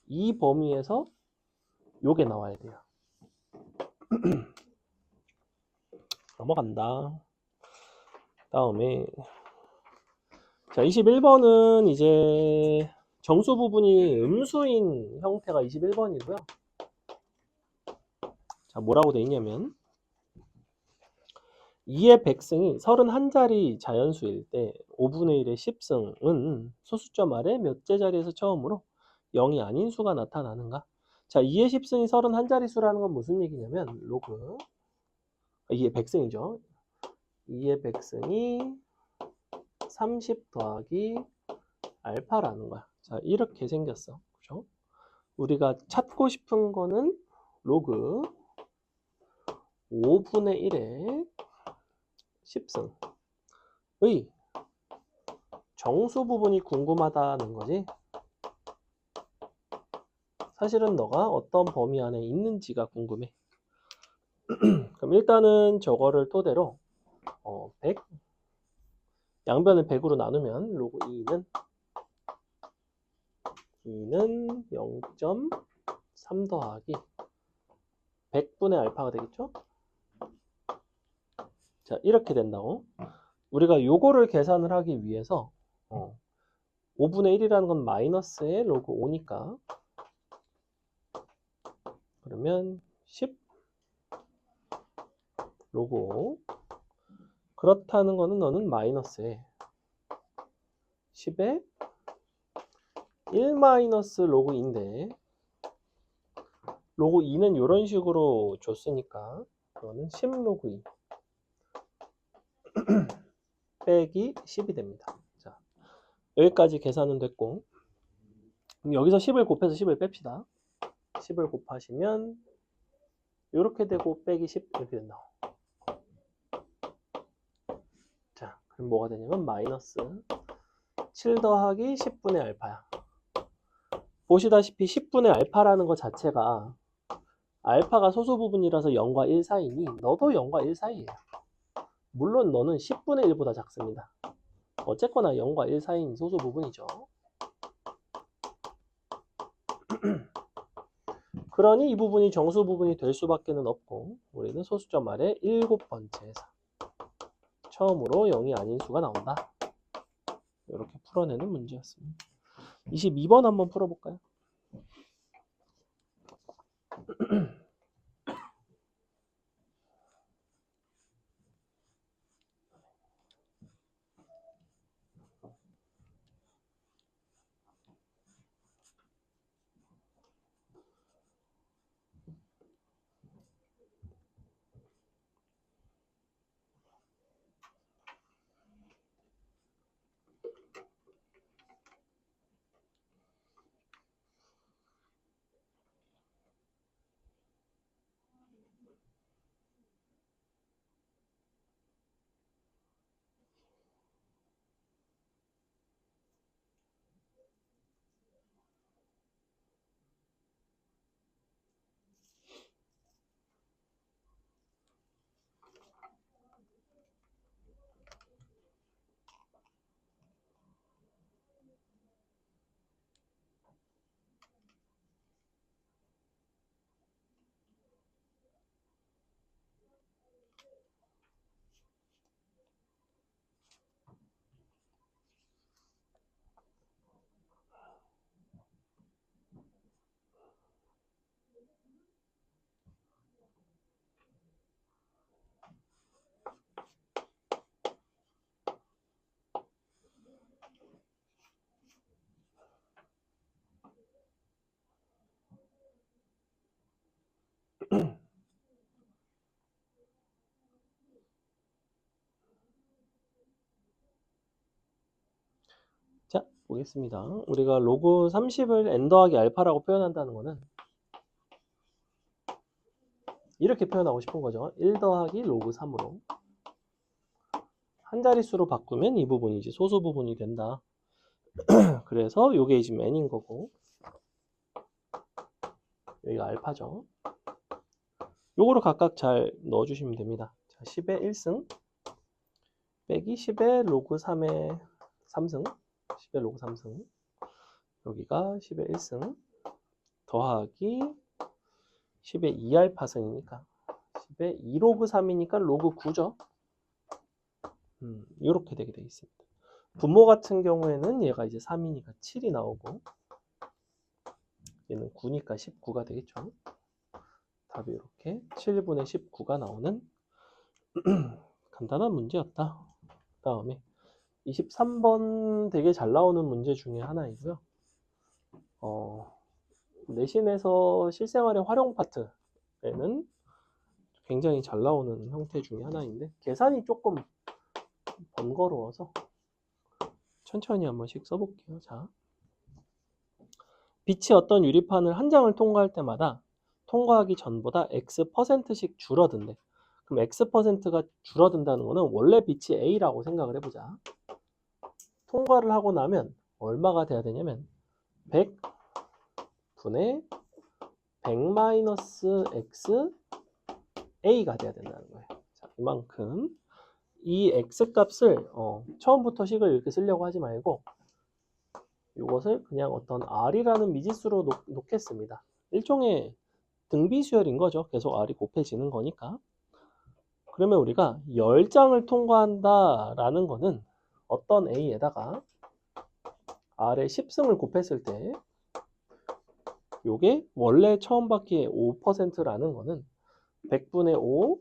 이 범위에서 요게 나와야 돼요. 넘어간다. 다음에 자 21번은 이제 정수 부분이 음수인 형태가 21번이고요. 자 뭐라고 돼 있냐면 2의 100승이 31자리 자연수일 때 5분의 1의 10승은 소수점 아래 몇째 자리에서 처음으로 0이 아닌 수가 나타나는가? 자 2의 10승이 31자리 수라는 건 무슨 얘기냐면 로그 2의 100승이죠. 2의 100승이 30 더하기 알파라는 거야. 자, 이렇게 생겼어. 그죠? 우리가 찾고 싶은 거는 로그 5분의 1의 10승의 정수 부분이 궁금하다는 거지. 사실은 너가 어떤 범위 안에 있는지가 궁금해. 그럼 일단은 저거를 토대로 100 양변을 100으로 나누면 로그 2는 0.3 더하기 100분의 알파가 되겠죠? 자, 이렇게 된다고. 우리가 요거를 계산을 하기 위해서 5분의 1이라는 건 마이너스의 로그 5니까 그러면 10 로그 5 그렇다는 거는 너는 마이너스에 10에 1 마이너스 로그 2인데 로그 2는 이런 식으로 줬으니까 그거는 10 로그 2 빼기 10이 됩니다. 자, 여기까지 계산은 됐고 그럼 여기서 10을 곱해서 10을 뺍시다. 10을 곱하시면 이렇게 되고 빼기 10 이렇게 된다. 자, 그럼 뭐가 되냐면 마이너스 7 더하기 10분의 알파야. 보시다시피 10분의 알파라는 것 자체가 알파가 소수 부분이라서 0과 1 사이니 너도 0과 1 사이예요. 물론 너는 10분의 1보다 작습니다. 어쨌거나 0과 1 사이인 소수 부분이죠. 그러니 이 부분이 정수 부분이 될 수밖에 없고 우리는 소수점 아래 7번째에서 처음으로 0이 아닌 수가 나온다. 이렇게 풀어내는 문제였습니다. 22번 한번 풀어볼까요? 자, 보겠습니다. 우리가 로그 30을 n 더하기 알파라고 표현한다는 거는 이렇게 표현하고 싶은 거죠. 1 더하기 로그 3으로 한 자릿수로 바꾸면 이 부분이 이제 소수 부분이 된다. 그래서 요게 지금 n인 거고 여기가 알파죠. 요거를 각각 잘 넣어주시면 됩니다. 자, 10의 1승 빼기 10의 로그 3의 3승 10의 로그 3승 여기가 10의 1승 더하기 10의 2알파승이니까 10의 2로그 3이니까 로그 9죠. 이렇게 되게 돼 있습니다. 분모 같은 경우에는 얘가 이제 3이니까 7이 나오고 얘는 9니까 19가 되겠죠. 답이 이렇게 7분의 19가 나오는 간단한 문제였다. 그 다음에 23번 되게 잘 나오는 문제 중에 하나이고요. 내신에서 실생활의 활용 파트에는 굉장히 잘 나오는 형태 중에 하나인데 계산이 조금 번거로워서 천천히 한 번씩 써볼게요. 자, 빛이 어떤 유리판을 한 장을 통과할 때마다 통과하기 전보다 X%씩 줄어든대. 그럼 X%가 줄어든다는 거는 원래 빛이 A라고 생각을 해보자. 통과를 하고 나면 얼마가 돼야 되냐면 100분의 100-X A가 돼야 된다는 거예요. 자, 이만큼 이 X 값을 처음부터 식을 이렇게 쓰려고 하지 말고 이것을 그냥 어떤 R이라는 미지수로 놓겠습니다. 일종의 등비수열인 거죠. 계속 R이 곱해지는 거니까. 그러면 우리가 10장을 통과한다 라는 거는 어떤 A에다가 R의 10승을 곱했을 때 요게 원래 처음 바퀴의 5%라는 거는 100분의 5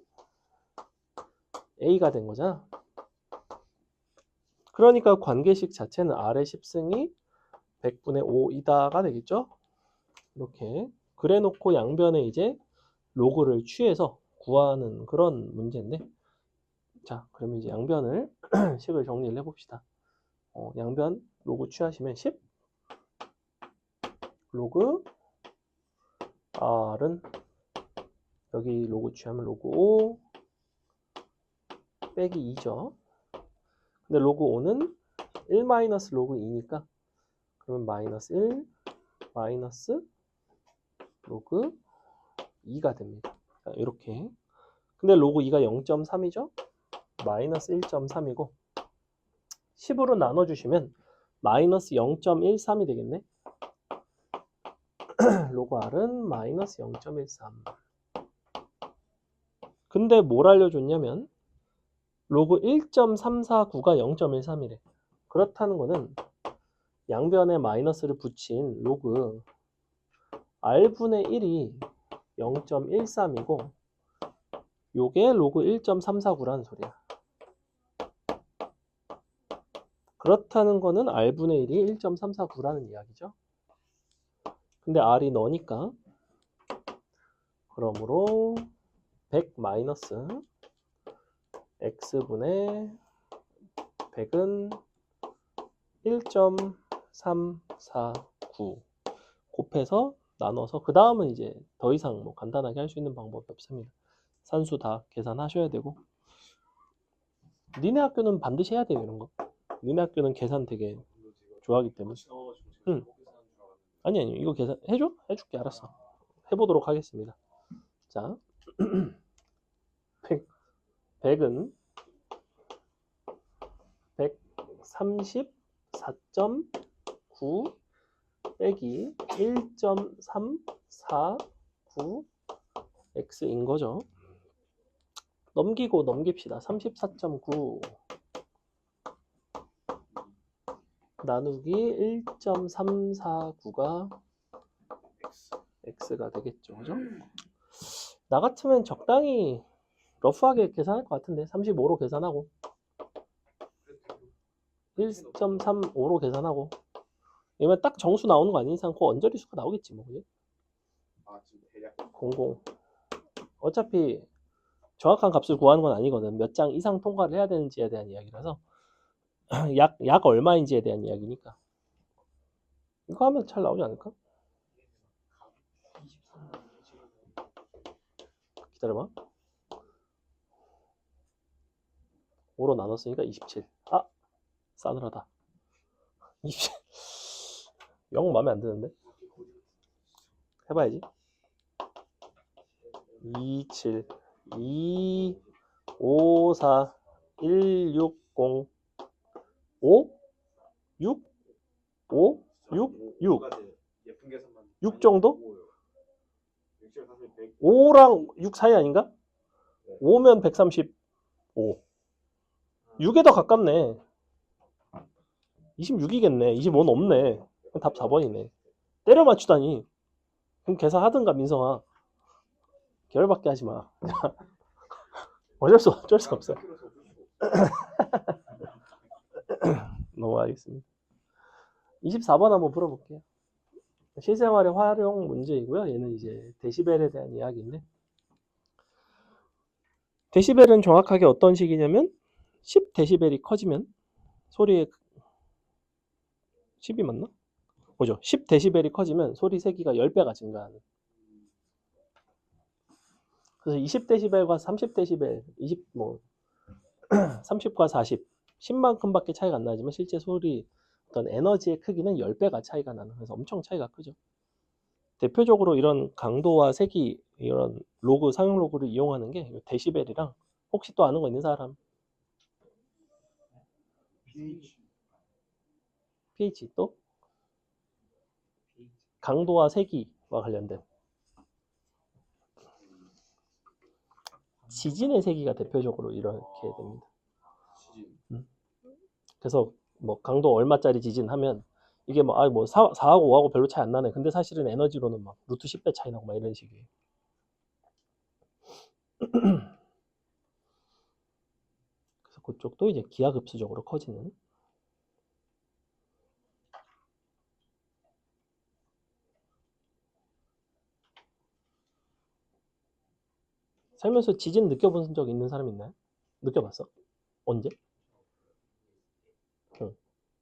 A가 된 거잖아. 그러니까 관계식 자체는 R의 10승이 100분의 5이다가 되겠죠. 이렇게 그래 놓고 양변에 이제 로그를 취해서 구하는 그런 문제인데, 자 그러면 이제 양변을 식을 정리를 해봅시다. 양변 로그 취하시면 10 로그 R은 여기 로그 취하면 로그 5 빼기 2죠. 근데 로그 5는 1 마이너스 로그 2니까 그러면 마이너스 1 마이너스 로그 2가 됩니다. 자, 이렇게. 근데 로그 2가 0.3이죠? 마이너스 1.3이고 10으로 나눠주시면 마이너스 0.13이 되겠네. 로그 R은 마이너스 0.13. 근데 뭘 알려줬냐면 로그 1.349가 0.13이래. 그렇다는 거는 양변에 마이너스를 붙인 로그 R분의 1이 0.13이고 요게 로그 1.349라는 소리야. 그렇다는 거는 R분의 1이 1.349라는 이야기죠. 근데 R이 너니까 그러므로 100 마이너스 X분의 100은 1.349 곱해서 나눠서 그 다음은 이제 더 이상 뭐 간단하게 할 수 있는 방법이 없습니다. 산수 다 계산하셔야 되고 니네 학교는 반드시 해야 돼요 이런 거. 니네 학교는 계산 되게 좋아하기 때문에. 응. 아니 이거 계산 해줘? 해줄게 알았어. 해보도록 하겠습니다. 자 100은 134.9 빼기 1.349 X인 거죠. 넘기고 넘깁시다. 34.9 나누기 1.349가 X가 되겠죠. 그죠? 나 같으면 적당히 러프하게 계산할 것 같은데 35로 계산하고 1.35로 계산하고 이러면 딱 정수 나오는 거 아닌 이상 그 언저리수가 나오겠지 뭐. 그지? 지금 대략 00 어차피 정확한 값을 구하는 건 아니거든. 몇 장 이상 통과를 해야 되는지에 대한 이야기라서 약 얼마인지에 대한 이야기니까 이거 하면 잘 나오지 않을까? 기다려봐. 5로 나눴으니까 27. 아 싸늘하다. 27. 영 마음에 안 드는데? 해봐야지. 27 2 5 4 1 6 0 5 6 5 6? 6. 예쁜 계산만 6 정도? 60, 40, 100. 5랑 6 사이 아닌가? 5면 135. 6에 더 가깝네. 26이겠네. 25는 없네. 답 4번이네. 때려 맞추다니. 그럼 계산하든가 민성아. 계열받게 하지 마. 어쩔 수 없어. 넘어가겠습니다. 24번 한번 풀어볼게요. 실생활의 활용 문제이고요. 얘는 이제 데시벨에 대한 이야기인데, 데시벨은 정확하게 어떤 식이냐면 10데시벨이 커지면 소리의 10이 맞나? 뭐죠? 10데시벨이 커지면 소리 세기가 10배가 증가하는. 그래서 20데시벨과 30데시벨, 30과 40, 10만큼밖에 차이가 안 나지만 실제 소리 어떤 에너지의 크기는 10배가 차이가 나는. 그래서 엄청 차이가 크죠. 대표적으로 이런 강도와 세기, 이런 로그, 사용 로그를 이용하는 게 데시벨이랑, 혹시 또 아는 거 있는 사람? pH 또? 강도와 세기와 관련된 지진의 세기가 대표적으로 이렇게 됩니다. 그래서 뭐 강도 얼마짜리 지진 하면 이게 뭐 4하고 5하고 별로 차이 안 나네. 근데 사실은 에너지로는 막 루트 10배 차이 나고 막 이런 식이에요. 그래서 그쪽도 이제 기하급수적으로 커지는. 살면서 지진 느껴본 적 있는 사람 있나요? 느껴봤어? 언제? 응.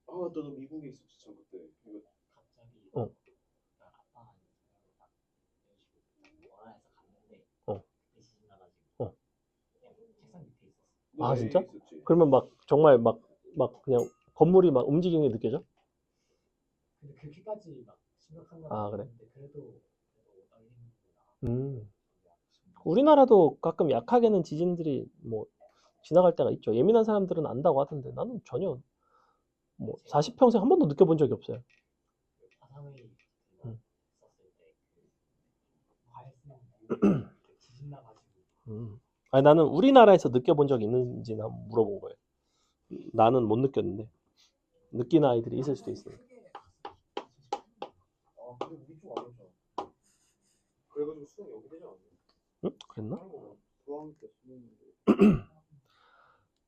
나도 미국에 있었지 저 그때. 이거 갑자기 어. 아빠 원화에서 갔는데 어. 지진 나가지고 어. 그냥 책상 밑에 있었어. 아, 진짜? 있었지. 그러면 막 정말 막 그냥 건물이 막 움직이는 게 느껴져? 근데 그렇게까지 막 심각한 건 아, 그래? 아닌데 그래도 떨리는구나. 음. 우리나라도 가끔 약하게는 지진들이 뭐 지나갈 때가 있죠. 예민한 사람들은 안다고 하던데 나는 전혀 뭐 40평생 한 번도 느껴본 적이 없어요. 화상회의 음. 썼을 때그 과외 쓰는 지진 나가지고 아니, 나는 우리나라에서 느껴본 적이 있는지 한번 물어본 거예요. 나는 못 느꼈는데 느끼는 아이들이 있을 수도 있으니까. 근데 우리 쪽 아니었잖아. 그래가지고 수능 여기 되지 않았나? 응? 그랬나? 수학 때 수능.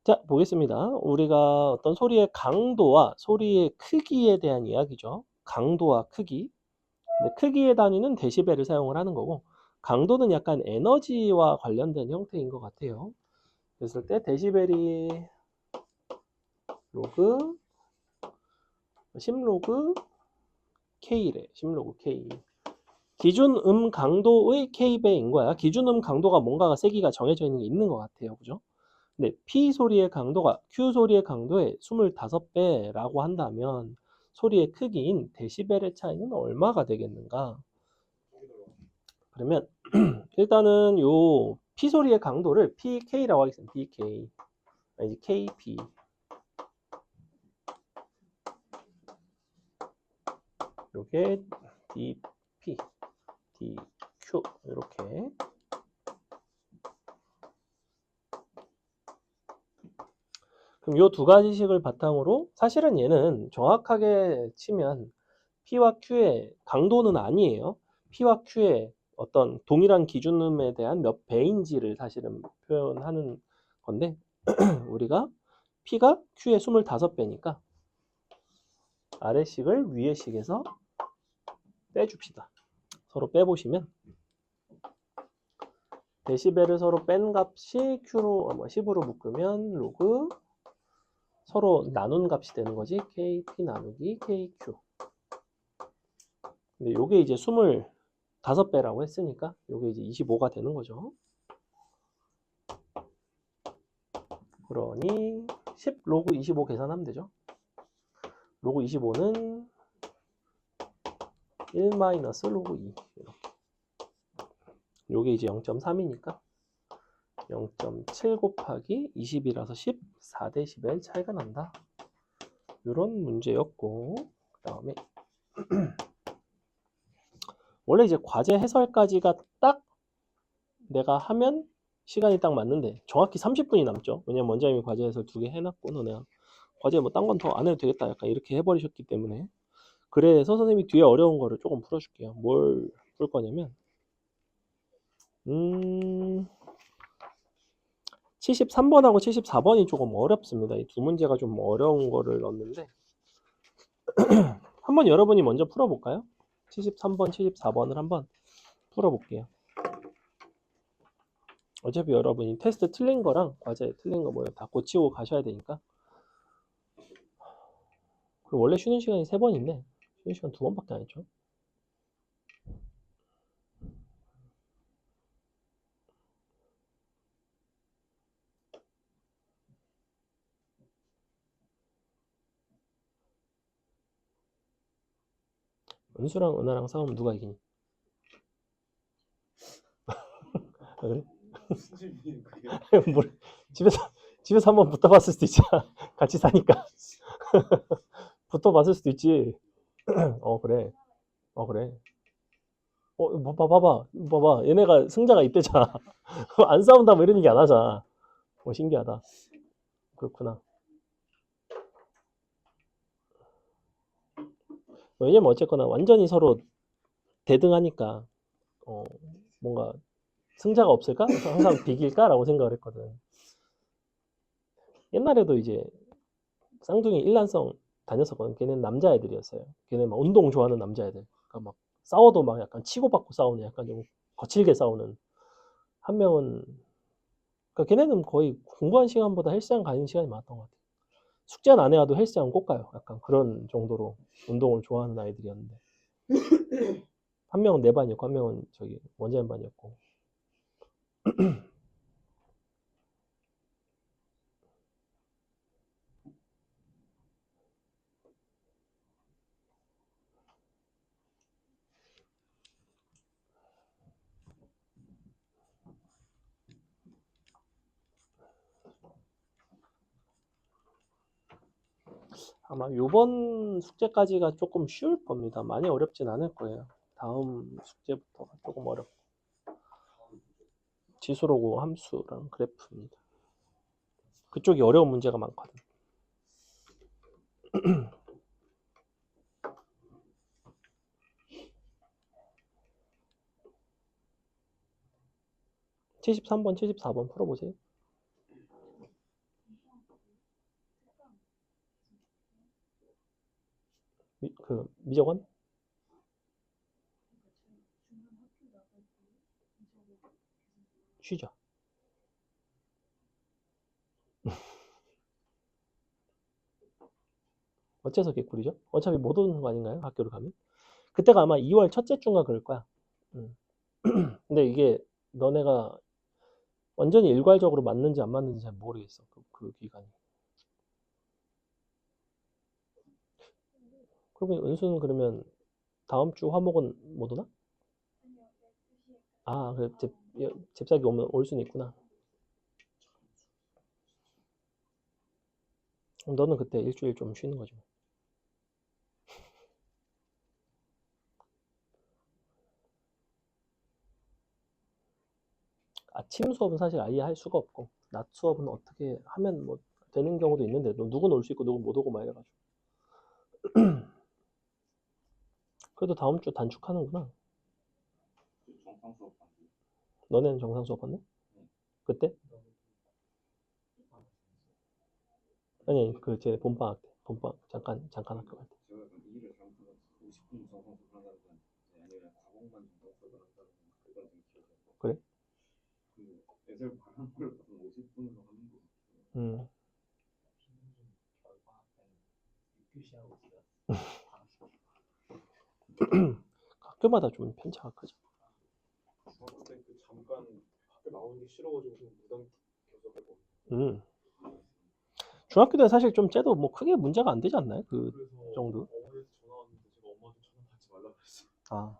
자, 보겠습니다. 우리가 어떤 소리의 강도와 소리의 크기에 대한 이야기죠. 강도와 크기. 근데 크기의 단위는 데시벨을 사용을 하는 거고, 강도는 약간 에너지와 관련된 형태인 것 같아요. 그랬을 때 데시벨이 로그 10로그 K래. 10로그 K. 기준 강도의 K배인 거야. 기준 강도가 뭔가가 세기가 정해져 있는 게 있는 것 같아요. 그죠? 근데 P 소리의 강도가 Q 소리의 강도의 25배라고 한다면 소리의 크기인 데시벨의 차이는 얼마가 되겠는가? 그러면 일단은 요 P 소리의 강도를 PK라고 하겠습니다. PK. 아니, KP. 요게 DP, DQ 이렇게. 그럼 요 두 가지식을 바탕으로 사실은 얘는 정확하게 치면 P와 Q의 강도는 아니에요. P와 Q의 어떤 동일한 기준음에 대한 몇 배인지를 사실은 표현하는 건데 우리가 P가 Q의 25배니까 아래식을 위에식에서 빼줍시다. 서로 빼보시면 데시벨을 서로 뺀 값이 Q로 10으로 묶으면 로그 서로 나눈 값이 되는 거지. KP 나누기 KQ. 근데 요게 이제 25배라고 했으니까 요게 이제 25가 되는 거죠. 그러니 10 로그 25 계산하면 되죠. 로그 25는 1 마이너스 로그 2 이렇게. 요게 이제 0.3이니까 0.7 곱하기 20이라서 14데시벨 차이가 난다. 이런 문제였고, 그 다음에 원래 이제 과제 해설까지가 딱 내가 하면 시간이 딱 맞는데 정확히 30분이 남죠. 왜냐면 원장님이 과제 해설 2개 해놨고 너네가 과제 뭐 딴 건 더 안 해도 되겠다 약간 이렇게 해버리셨기 때문에 그래서 선생님이 뒤에 어려운 거를 조금 풀어줄게요. 뭘 풀 거냐면 73번하고 74번이 조금 어렵습니다. 이 두 문제가 좀 어려운 거를 넣었는데 한번 여러분이 먼저 풀어볼까요? 73번, 74번을 한번 풀어볼게요. 어차피 여러분이 테스트 틀린 거랑 과제 틀린 거 뭐 다 고치고 가셔야 되니까. 그리고 원래 쉬는 시간이 3번인데 쉬는 시간 2번밖에 안 했죠. 은수랑 은하랑 싸우면 누가 이기니? 아, 그래? 무슨 질문이에요 그게? 뭘 집에서 한번 붙어봤을 수도 있잖아. 같이 사니까 붙어봤을 수도 있지. 그래. 그래. 봐봐. 얘네가 승자가 있대잖아. 안 싸운다 뭐 이런 얘기 안 하잖아. 신기하다. 그렇구나. 왜냐면 어쨌거나 완전히 서로 대등하니까 뭔가 승자가 없을까? 그래서 항상 비길까라고 생각을 했거든. 옛날에도 이제 쌍둥이 일란성 다녔었거든. 걔는 남자애들이었어요. 걔는 막 운동 좋아하는 남자애들. 그러니까 막 싸워도 막 약간 치고받고 싸우는 약간 좀 거칠게 싸우는 한 명은 그러니까 걔네는 거의 공부한 시간보다 헬스장 가는 시간이 많았던 것 같아요. 숙제는 안 해와도 헬스장 꼭 가요. 약간 그런 정도로 운동을 좋아하는 아이들이었는데 한 명은 내 반이었고 한 명은 저기 원장님 반이었고 아마 요번 숙제까지가 조금 쉬울 겁니다. 많이 어렵진 않을 거예요. 다음 숙제부터가 조금 어렵고 지수로고 함수랑 그래프입니다. 그쪽이 어려운 문제가 많거든. 73번, 74번 풀어보세요. 미적원? 쉬죠. 어째서 개꿀이죠? 어차피 못 오는 거 아닌가요? 학교를 가면? 그때가 아마 2월 첫째 주인가 그럴 거야. 근데 이게 너네가 완전히 일괄적으로 맞는지 안 맞는지 잘 모르겠어. 그 기간이. 그러면 은수는 그러면 다음 주 화목은 못 오나? 아, 그래. 잽싸게 오면 올 수는 있구나. 그럼 너는 그때 일주일 좀 쉬는 거지. 뭐. 아침 수업은 사실 아예 할 수가 없고 낮 수업은 어떻게 하면 뭐 되는 경우도 있는데 너 누군 올 수 있고 누군 못 오고 막 이래가지고 그래도 다음 주 단축하는구나. 정상 수업 반지. 너네는 정상 수업 봤네? 그때? 아니 제 본방학 때 본방 잠깐 학교 갈 때. 제가 약간 이해를 잘못해서 50분 정상 수업을 한다는 건 아니면 과목만 정상 수업을 한다는 건 그건 좀 기억이 안 나. 그래? 근데 애들 말한 걸 봐서 50분으로 하는 거 같아요. 음. 육교시하고 있어요. 학교마다 좀 편차가 크죠. 중학교 때 그 잠깐 학교 나오는 게 싫어가지고 그냥 무단 교섭해서. 음. 중학교 때는 사실 좀 째도 뭐 크게 문제가 안 되지 않나요? 그 그래서 정도? 어머니한테 전화 왔는데 제가 엄마한테 전화 받지 말라 그랬어요. 아.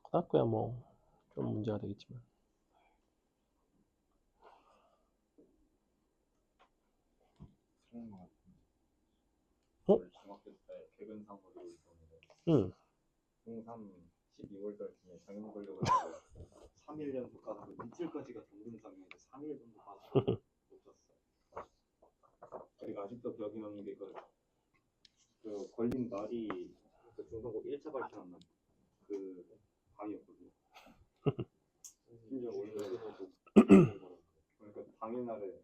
고등학교야 뭐 좀 문제가 되겠지만. 그런 거 같아요. 개근상으로 있었는데 음. 중3 12월달쯤에 장염 걸려가지고 3일 연속 가서 이틀까지가 정근상이었는데 3일 정도 가서 못 잤어요. 그리고 아직도 기억이 나는 게 그 걸린 날이 그 중성고 1차 발표한 날 그 밤이었거든요. 심지어 원래도 그러니까 당일날에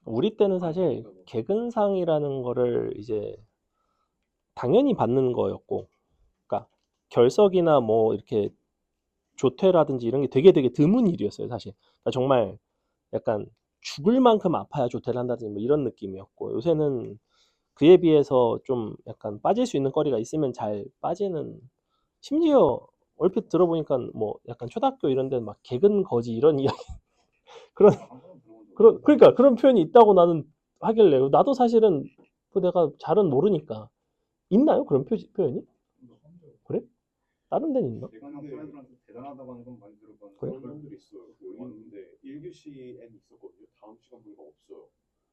우리 때는 사실 개근상이라는 거를 이제 당연히 받는 거였고, 그러니까 결석이나 뭐 이렇게 조퇴라든지 이런 게 되게 드문 일이었어요, 사실. 그러니까 정말 약간 죽을 만큼 아파야 조퇴를 한다든지 뭐 이런 느낌이었고, 요새는 그에 비해서 좀 약간 빠질 수 있는 거리가 있으면 잘 빠지는, 심지어 얼핏 들어보니까 뭐 약간 초등학교 이런 데는 막 개근 거지 이런 이야기, 그런 한 번은 들어본 적 없어요. 그러니까 그런 표현이 있다고 나는 하길래, 나도 사실은 그 내가 잘은 모르니까 있나요? 그런 표현이? 그래? 다른 데는 있나? 내가 선배들한테 대단하다고 하는 건 많이 들어봤는데 그래? 그런 사람들이 있어요. 모르겠는데 1교시엔 있었거든요. 다음 시간 보니까 없어요.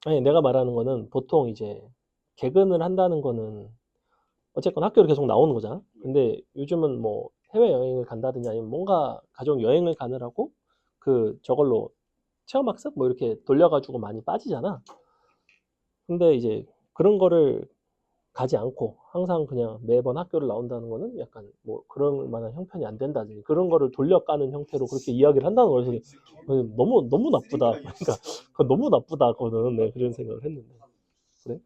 아니, 내가 말하는 거는 보통 이제 개근을 한다는 거는 어쨌건 학교로 계속 나오는 거잖아. 근데 요즘은 뭐 해외여행을 간다든지 아니면 뭔가 가족 여행을 가느라고 그 저걸로 체험학습 뭐 이렇게 돌려가지고 많이 빠지잖아. 근데 이제 그런 거를 가지 않고 항상 그냥 매번 학교를 나온다는 거는 약간 뭐 그런 만한 형편이 안 된다든지 그런 거를 돌려까는 형태로 그렇게 이야기를 한다는 거예요. 그래서 너무 나쁘다. 그러니까 그건 너무 나쁘다. 그거는 네, 그런 생각을 했는데. 그래?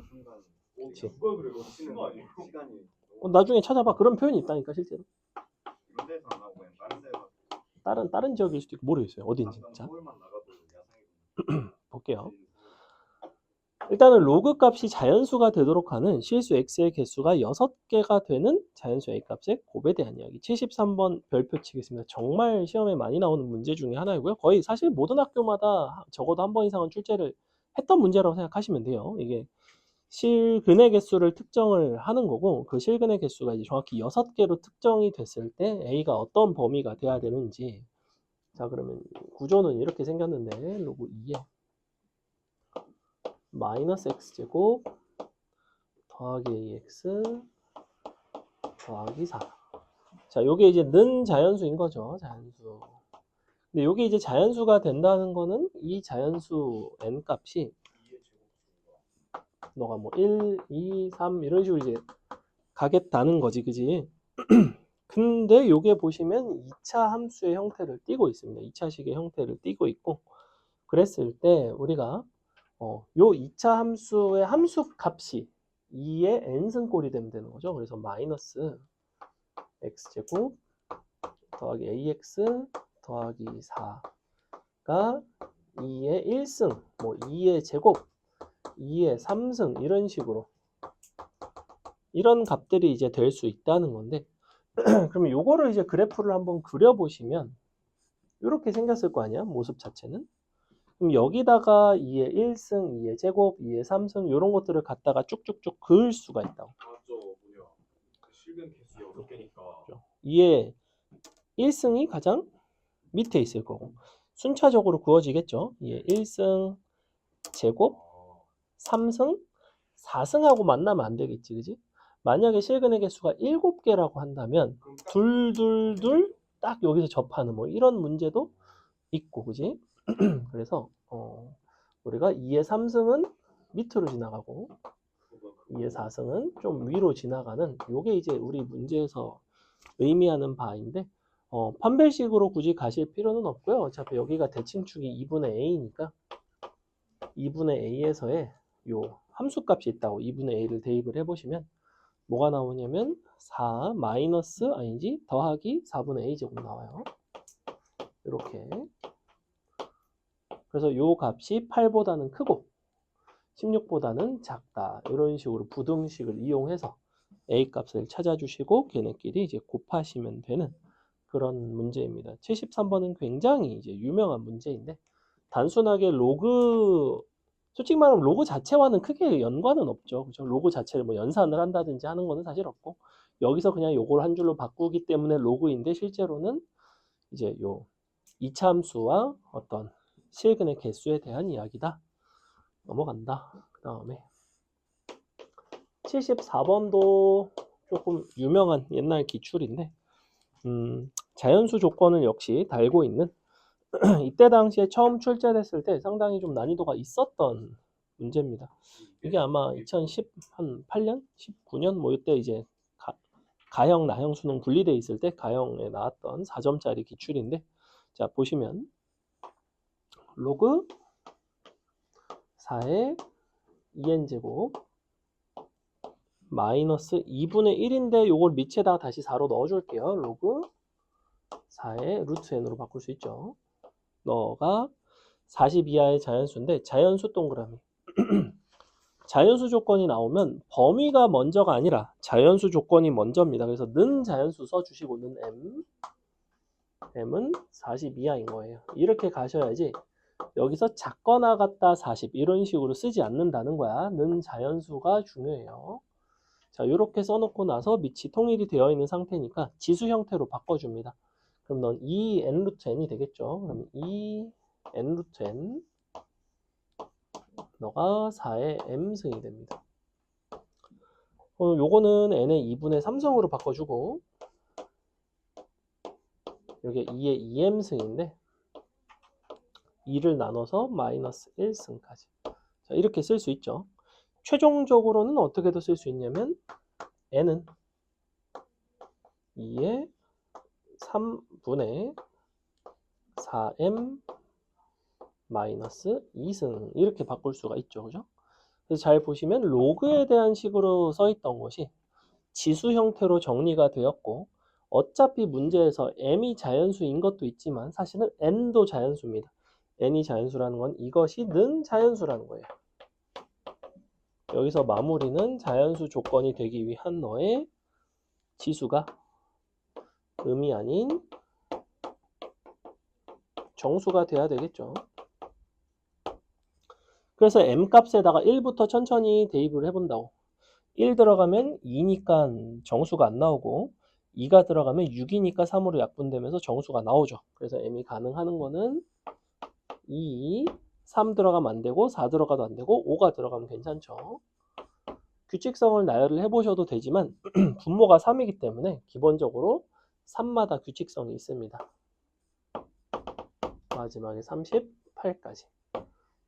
순간 그치. 누가 그래요? 미친 거 아니에요? 시간이 나중에 찾아봐. 그런 표현이 있다니까 실제로. 이런 데서 안 하고 그냥 다른 데서 다른 지역일 수도 있고 모르겠어요. 어딘지. 당장 자, 서울만 나가도 야상이거든요. 볼게요. 일단은 로그 값이 자연수가 되도록 하는 실수 x의 개수가 6개가 되는 자연수 a 값의 곱에 대한 이야기. 73번 별표 치겠습니다. 정말 시험에 많이 나오는 문제 중에 하나이고요. 거의 사실 모든 학교마다 적어도 한 번 이상은 출제를 했던 문제라고 생각하시면 돼요. 이게 실근의 개수를 특정을 하는 거고, 그 실근의 개수가 이제 정확히 6개로 특정이 됐을 때 a가 어떤 범위가 돼야 되는지. 자, 그러면 구조는 이렇게 생겼는데 로그 2에 마이너스 x제곱 더하기 ax 더하기 4. 자, 요게 이제 는 자연수인 거죠. 자연수. 근데 요게 이제 자연수가 된다는 거는 이 자연수 n 값이 너가 뭐 1, 2, 3 이런 식으로 이제 가겠다는 거지. 그지? 근데 요게 보시면 2차 함수의 형태를 띠고 있습니다. 2차식의 형태를 띠고 있고, 그랬을 때 우리가 요 2차 함수의 함수 값이 2의 n승꼴이 되면 되는 거죠. 그래서 마이너스 x제곱 더하기 ax 더하기 4가 2의 1승, 뭐 2의 제곱, 2의 3승 이런 식으로 이런 값들이 이제 될 수 있다는 건데, 그러면 요거를 이제 그래프를 한번 그려보시면 이렇게 생겼을 거 아니야, 모습 자체는. 그럼 여기다가 2의 1승, 2의 제곱, 2의 3승 이런 것들을 갖다가 쭉쭉쭉 그을 수가 있다고. 맞죠, 뭐냐? 실근 개수 6개니까 2의 1승이 가장 밑에 있을 거고 순차적으로 그어지겠죠. 2의 1승, 제곱, 3승, 4승하고 만나면 안 되겠지, 그지? 만약에 실근의 개수가 7개라고 한다면 둘둘둘 딱 여기서 접하는 뭐 이런 문제도 있고, 그지? 그래서 우리가 2의 3승은 밑으로 지나가고 2의 4승은 좀 위로 지나가는 요게 이제 우리 문제에서 의미하는 바인데, 판별식으로 굳이 가실 필요는 없고요. 어차피 여기가 대칭축이 2분의 a니까 2분의 a에서의 요 함수값이 있다고 2분의 a를 대입을 해보시면 뭐가 나오냐면 4 마이너스 아니지 더하기 4분의 a 제곱 나와요. 이렇게. 그래서 요 값이 8보다는 크고 16보다는 작다. 이런 식으로 부등식을 이용해서 a 값을 찾아주시고 걔네끼리 이제 곱하시면 되는 그런 문제입니다. 73번은 굉장히 이제 유명한 문제인데, 단순하게 로그, 솔직히 말하면 로그 자체와는 크게 연관은 없죠. 그죠? 로그 자체를 뭐 연산을 한다든지 하는 거는 사실 없고, 여기서 그냥 요걸 한 줄로 바꾸기 때문에 로그인데, 실제로는 이제 요 이차함수와 어떤 실근의 개수에 대한 이야기다. 넘어간다. 그 다음에 74번도 조금 유명한 옛날 기출인데 자연수 조건을 역시 달고 있는 이때 당시에 처음 출제됐을 때 상당히 좀 난이도가 있었던 문제입니다. 이게 아마 2018년, 19년 뭐 이때 이제 가형, 나형 수능 분리돼 있을 때 가형에 나왔던 4점짜리 기출인데, 자 보시면 로그 4의 2n제곱 마이너스 2분의 1인데 요걸 밑에다가 다시 4로 넣어줄게요. 로그 4의 루트 n으로 바꿀 수 있죠. 너가 40 이하의 자연수인데 자연수 동그라미 자연수 조건이 나오면 범위가 먼저가 아니라 자연수 조건이 먼저입니다. 그래서 는 자연수 써주시고 는 m은 40 이하인 거예요. 이렇게 가셔야지 여기서 작거나 같다 40 이런 식으로 쓰지 않는다는 거야. 는 자연수가 중요해요. 자, 이렇게 써놓고 나서 밑이 통일이 되어 있는 상태니까 지수 형태로 바꿔줍니다. 그럼 넌 2n 루트 n이 되겠죠. 그럼 2n 루트 n 너가 4의 m승이 됩니다. 요거는 n의 2분의 3성으로 바꿔주고 여기 2의 2m승인데 2를 나눠서 마이너스 1승까지. 자, 이렇게 쓸 수 있죠. 최종적으로는 어떻게도 쓸 수 있냐면 n은 2의 3분의 4m 마이너스 2승 이렇게 바꿀 수가 있죠. 그죠? 그래서 잘 보시면 로그에 대한 식으로 써 있던 것이 지수 형태로 정리가 되었고 어차피 문제에서 m이 자연수인 것도 있지만 사실은 n도 자연수입니다. n이 자연수라는 건 이것이 는 자연수라는 거예요. 여기서 마무리는 자연수 조건이 되기 위한 너의 지수가 음이 아닌 정수가 돼야 되겠죠. 그래서 m 값에다가 1부터 천천히 대입을 해본다고. 1 들어가면 2니까 정수가 안 나오고 2가 들어가면 6이니까 3으로 약분되면서 정수가 나오죠. 그래서 m이 가능하는 거는 2, 3 들어가면 안 되고 4 들어가도 안 되고 5가 들어가면 괜찮죠. 규칙성을 나열을 해보셔도 되지만 분모가 3이기 때문에 기본적으로 3마다 규칙성이 있습니다. 마지막에 38까지.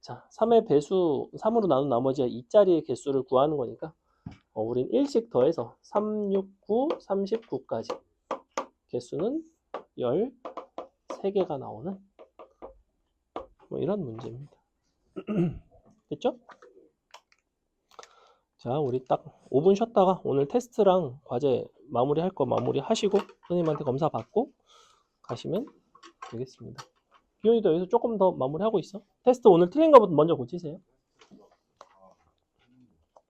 자, 3의 배수 3으로 나눈 나머지 2자리의 개수를 구하는 거니까 우린 1씩 더해서 3, 6, 9, 39까지 개수는 13개가 나오는 뭐 이런 문제입니다. 됐죠? 자, 우리 딱 5분 쉬었다가 오늘 테스트랑 과제 마무리할 거 마무리하시고 선생님한테 검사 받고 가시면 되겠습니다. 기훈이도 여기서 조금 더 마무리하고 있어. 테스트 오늘 틀린 거부터 먼저 고치세요.